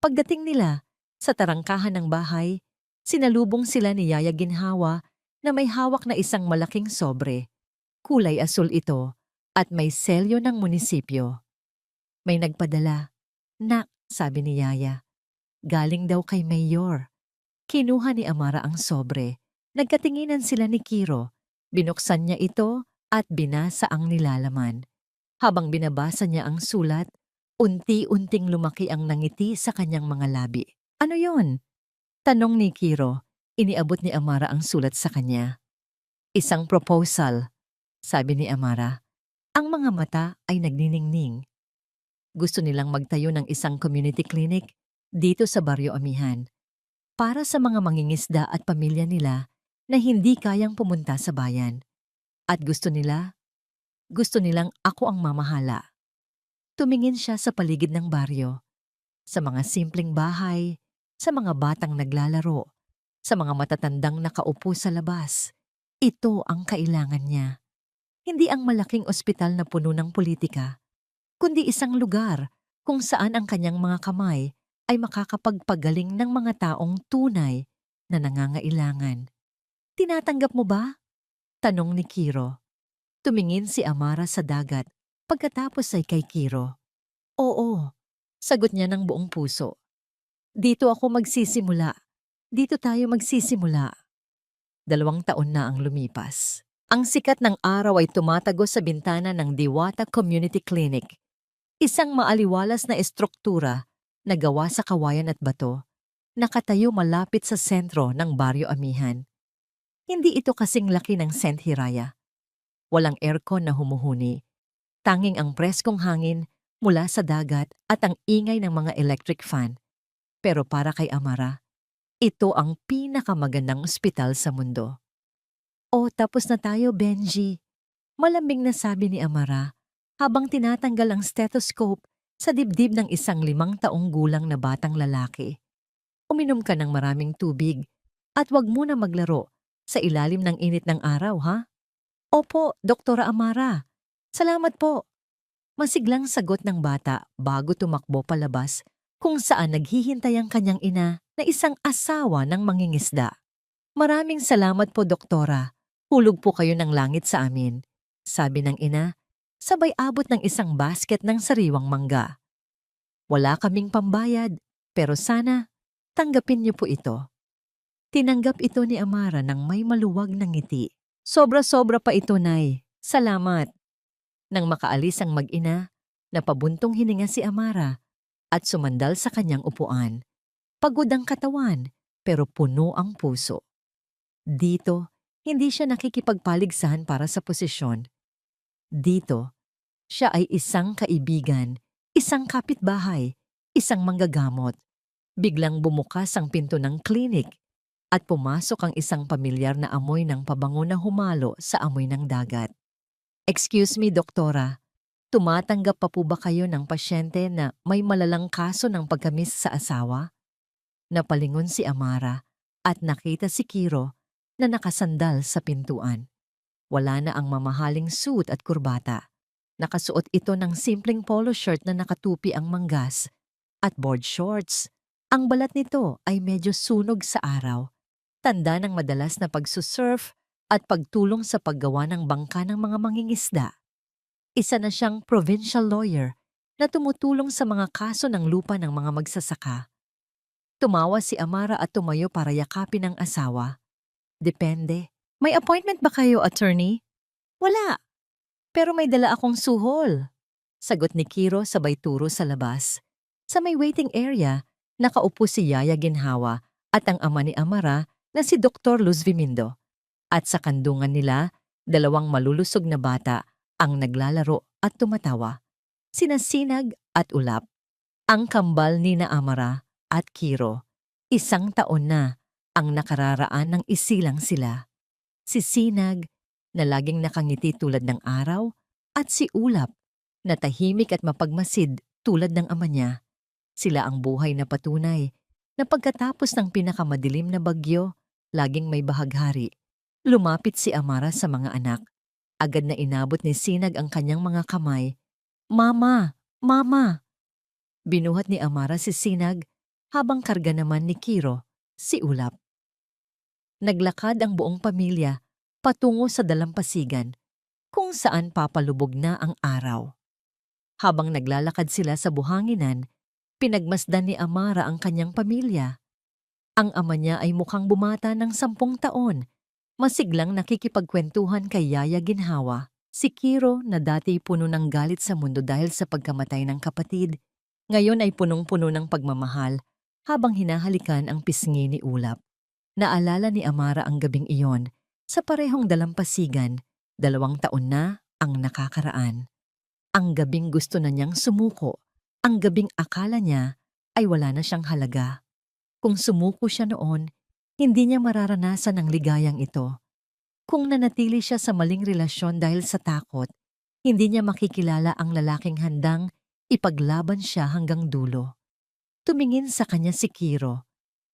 Pagdating nila sa tarangkahan ng bahay, sinalubong sila ni Yaya Ginhawa na may hawak na isang malaking sobre. Kulay asul ito at may selyo ng munisipyo. May nagpadala. Nak, sabi ni Yaya. Galing daw kay Mayor. Kinuha ni Amara ang sobre. Nagkatinginan sila ni Kiro. Binuksan niya ito at binasa ang nilalaman. Habang binabasa niya ang sulat, unti-unting lumaki ang nangiti sa kanyang mga labi. Ano yon? Tanong ni Kiro. Iniabot ni Amara ang sulat sa kanya. Isang proposal, sabi ni Amara. Ang mga mata ay nagniningning. Gusto nilang magtayo ng isang community clinic dito sa Baryo Amihan para sa mga mangingisda at pamilya nila na hindi kayang pumunta sa bayan. At gusto nila Gusto nilang ako ang mamahala. Tumingin siya sa paligid ng baryo, sa mga simpleng bahay, sa mga batang naglalaro, sa mga matatandang nakaupo sa labas. Ito ang kailangan niya. Hindi ang malaking ospital na puno ng politika, kundi isang lugar kung saan ang kanyang mga kamay ay makakapagpagaling ng mga taong tunay na nangangailangan. Tinatanggap mo ba? Tanong ni Kiro. Tumingin si Amara sa dagat pagkatapos ay kay Kiro. Oo, sagot niya ng buong puso. Dito ako magsisimula. Dito tayo magsisimula. 2 taon na ang lumipas. Ang sikat ng araw ay tumatagos sa bintana ng Diwata Community Clinic. Isang maaliwalas na estruktura na gawa sa kawayan at bato, nakatayo malapit sa sentro ng Baryo Amihan. Hindi ito kasing laki ng Saint Hiraya. Walang aircon na humuhuni. Tanging ang preskong hangin mula sa dagat at ang ingay ng mga electric fan. Pero para kay Amara, ito ang pinakamagandang ospital sa mundo. Oh, tapos na tayo, Benji. Malambing na sabi ni Amara habang tinatanggal ang stethoscope sa dibdib ng isang 5 taong gulang na batang lalaki. Uminom ka ng maraming tubig at wag muna maglaro sa ilalim ng init ng araw, ha? Opo, Doktora Amara. Salamat po. Masiglang sagot ng bata bago tumakbo palabas kung saan naghihintay ang kanyang ina na isang asawa ng mangingisda. Maraming salamat po, Doktora. Hulog po kayo ng langit sa amin, sabi ng ina, sabay abot ng isang basket ng sariwang mangga. Wala kaming pambayad, pero sana tanggapin niyo po ito. Tinanggap ito ni Amara ng may maluwag na ngiti. Sobra-sobra pa ito, Nay. Salamat. Nang makaalis ang mag-ina, napabuntong hininga si Amara at sumandal sa kanyang upuan. Pagod ang katawan, pero puno ang puso. Dito, hindi siya nakikipagpaligsahan para sa posisyon. Dito, siya ay isang kaibigan, isang kapitbahay, isang manggagamot. Biglang bumukas ang pinto ng klinik at pumasok ang isang pamilyar na amoy ng pabango na humalo sa amoy ng dagat. Excuse me, Doktora. Tumatanggap pa po ba kayo ng pasyente na may malalang kaso ng pagkamis sa asawa? Napalingon si Amara at nakita si Kiro na nakasandal sa pintuan. Wala na ang mamahaling suit at kurbata. Nakasuot ito ng simpleng polo shirt na nakatupi ang manggas at board shorts. Ang balat nito ay medyo sunog sa araw. Tanda ng madalas na pagsusurf at pagtulong sa paggawa ng bangka ng mga mangingisda. Isa na siyang provincial lawyer na tumutulong sa mga kaso ng lupa ng mga magsasaka. Tumawa si Amara at tumayo para yakapin ang asawa. Depende. May appointment ba kayo, attorney? Wala. Pero may dala akong suhol. Sagot ni Kiro sabay turo sa labas. Sa may waiting area, nakaupo si Yaya Ginhawa at ang ama ni Amara na si Dr. Luz Vimindo. At sa kandungan nila, 2 malulusog na bata ang naglalaro at tumatawa. Sina Sinag at Ulap. Ang kambal ni na Amara at Kiro. 1 taon na ang nakararaan ng isilang sila. Si Sinag na laging nakangiti tulad ng araw at si Ulap na tahimik at mapagmasid tulad ng ama niya. Sila ang buhay na patunay na pagkatapos ng pinakamadilim na bagyo, laging may bahaghari. Lumapit si Amara sa mga anak. Agad na inabot ni Sinag ang kanyang mga kamay. Mama! Mama! Binuhat ni Amara si Sinag habang karga naman ni Kiro si Ulap. Naglakad ang buong pamilya patungo sa dalampasigan kung saan papalubog na ang araw. Habang naglalakad sila sa buhanginan, pinagmasdan ni Amara ang kanyang pamilya. Ang ama niya ay mukhang bumata ng 10 taon. Masiglang nakikipagkwentuhan kay Yaya Ginhawa. Si Kiro na dati puno ng galit sa mundo dahil sa pagkamatay ng kapatid, ngayon ay punong-puno ng pagmamahal habang hinahalikan ang pisngi ni Ulap. Naalala ni Amara ang gabing iyon. Sa parehong dalampasigan, 2 taon na ang nakakaraan. Ang gabing gusto na niyang sumuko. Ang gabing akala niya ay wala na siyang halaga. Kung sumuko siya noon, hindi niya mararanasan ang ligayang ito. Kung nanatili siya sa maling relasyon dahil sa takot, Hindi niya makikilala ang lalaking handang ipaglaban siya hanggang dulo. Tumingin sa kanya si Kiro.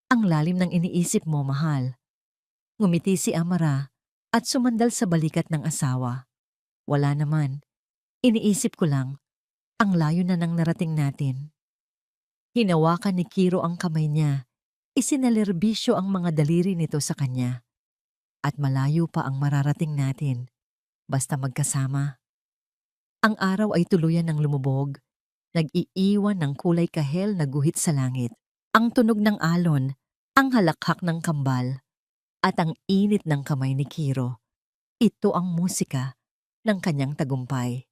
Ang lalim ng iniisip mo, mahal. Ngumiti si Amara at sumandal sa balikat ng asawa. Wala naman. Iniisip ko lang, ang layo na nang narating natin. Hinawakan ni Kiro ang kamay niya. Isinalerbisyo ang mga daliri nito sa kanya. At malayo pa ang mararating natin. Basta magkasama. Ang araw ay tuluyan ng lumubog. Nag-iiwan ng kulay kahel na guhit sa langit. Ang tunog ng alon, ang halakhak ng kambal, at ang init ng kamay ni Kiro. Ito ang musika ng kanyang tagumpay.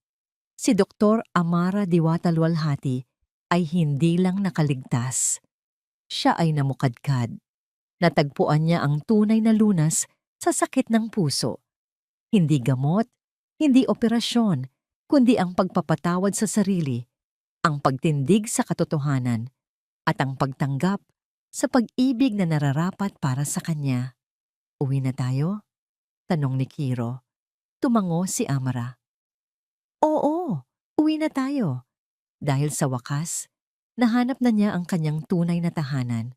Si Dr. Amara Diwata Luwalhati ay hindi lang nakaligtas. Siya ay namukadkad. Natagpuan niya ang tunay na lunas sa sakit ng puso. Hindi gamot, hindi operasyon, kundi ang pagpapatawad sa sarili, ang pagtindig sa katotohanan, at ang pagtanggap sa pag-ibig na nararapat para sa kanya. Uwi na tayo? Tanong ni Kiro. Tumango si Amara. Oo, uwi na tayo. Dahil sa wakas, nahanap na niya ang kanyang tunay na tahanan.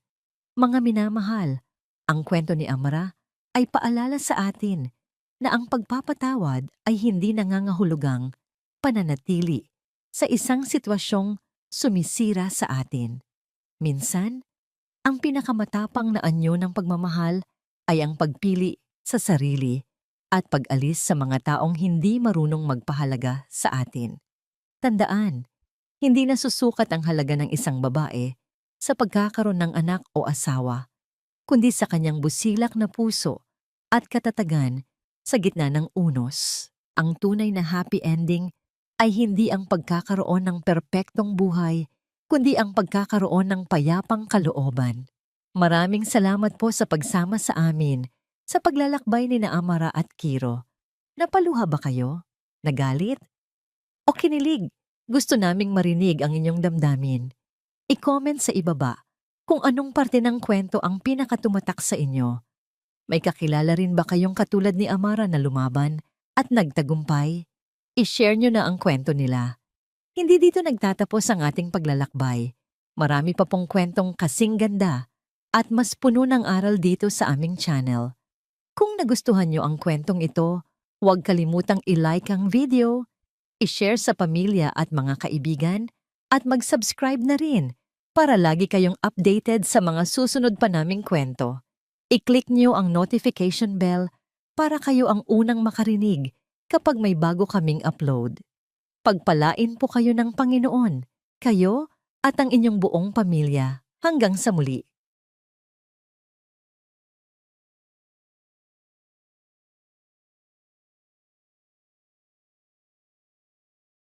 Mga minamahal, ang kwento ni Amara ay paalala sa atin na ang pagpapatawad ay hindi nangangahulugang pananatili sa isang sitwasyong sumisira sa atin. Minsan, ang pinakamatapang na anyo ng pagmamahal ay ang pagpili sa sarili at pag-alis sa mga taong hindi marunong magpahalaga sa atin. Tandaan, hindi nasusukat ang halaga ng isang babae sa pagkakaroon ng anak o asawa, kundi sa kanyang busilak na puso at katatagan sa gitna ng unos. Ang tunay na happy ending ay hindi ang pagkakaroon ng perpektong buhay, kundi ang pagkakaroon ng payapang kalooban. Maraming salamat po sa pagsama sa amin sa paglalakbay ni na Amara at Kiro. Napaluha ba kayo? Nagalit? O kinilig? Gusto naming marinig ang inyong damdamin. I-comment sa ibaba kung anong parte ng kwento ang pinakatumatak sa inyo. May kakilala rin ba kayong katulad ni Amara na lumaban at nagtagumpay? I-share nyo na ang kwento nila. Hindi dito nagtatapos ang ating paglalakbay. Marami pa pong kwentong kasing ganda at mas puno ng aral dito sa aming channel. Kung nagustuhan nyo ang kwentong ito, huwag kalimutang i-like ang video, i-share sa pamilya at mga kaibigan, at mag-subscribe na rin para lagi kayong updated sa mga susunod pa naming kwento. I-click nyo ang notification bell para kayo ang unang makarinig kapag may bago kaming upload. Pagpalain po kayo ng Panginoon, kayo at ang inyong buong pamilya. Hanggang sa muli.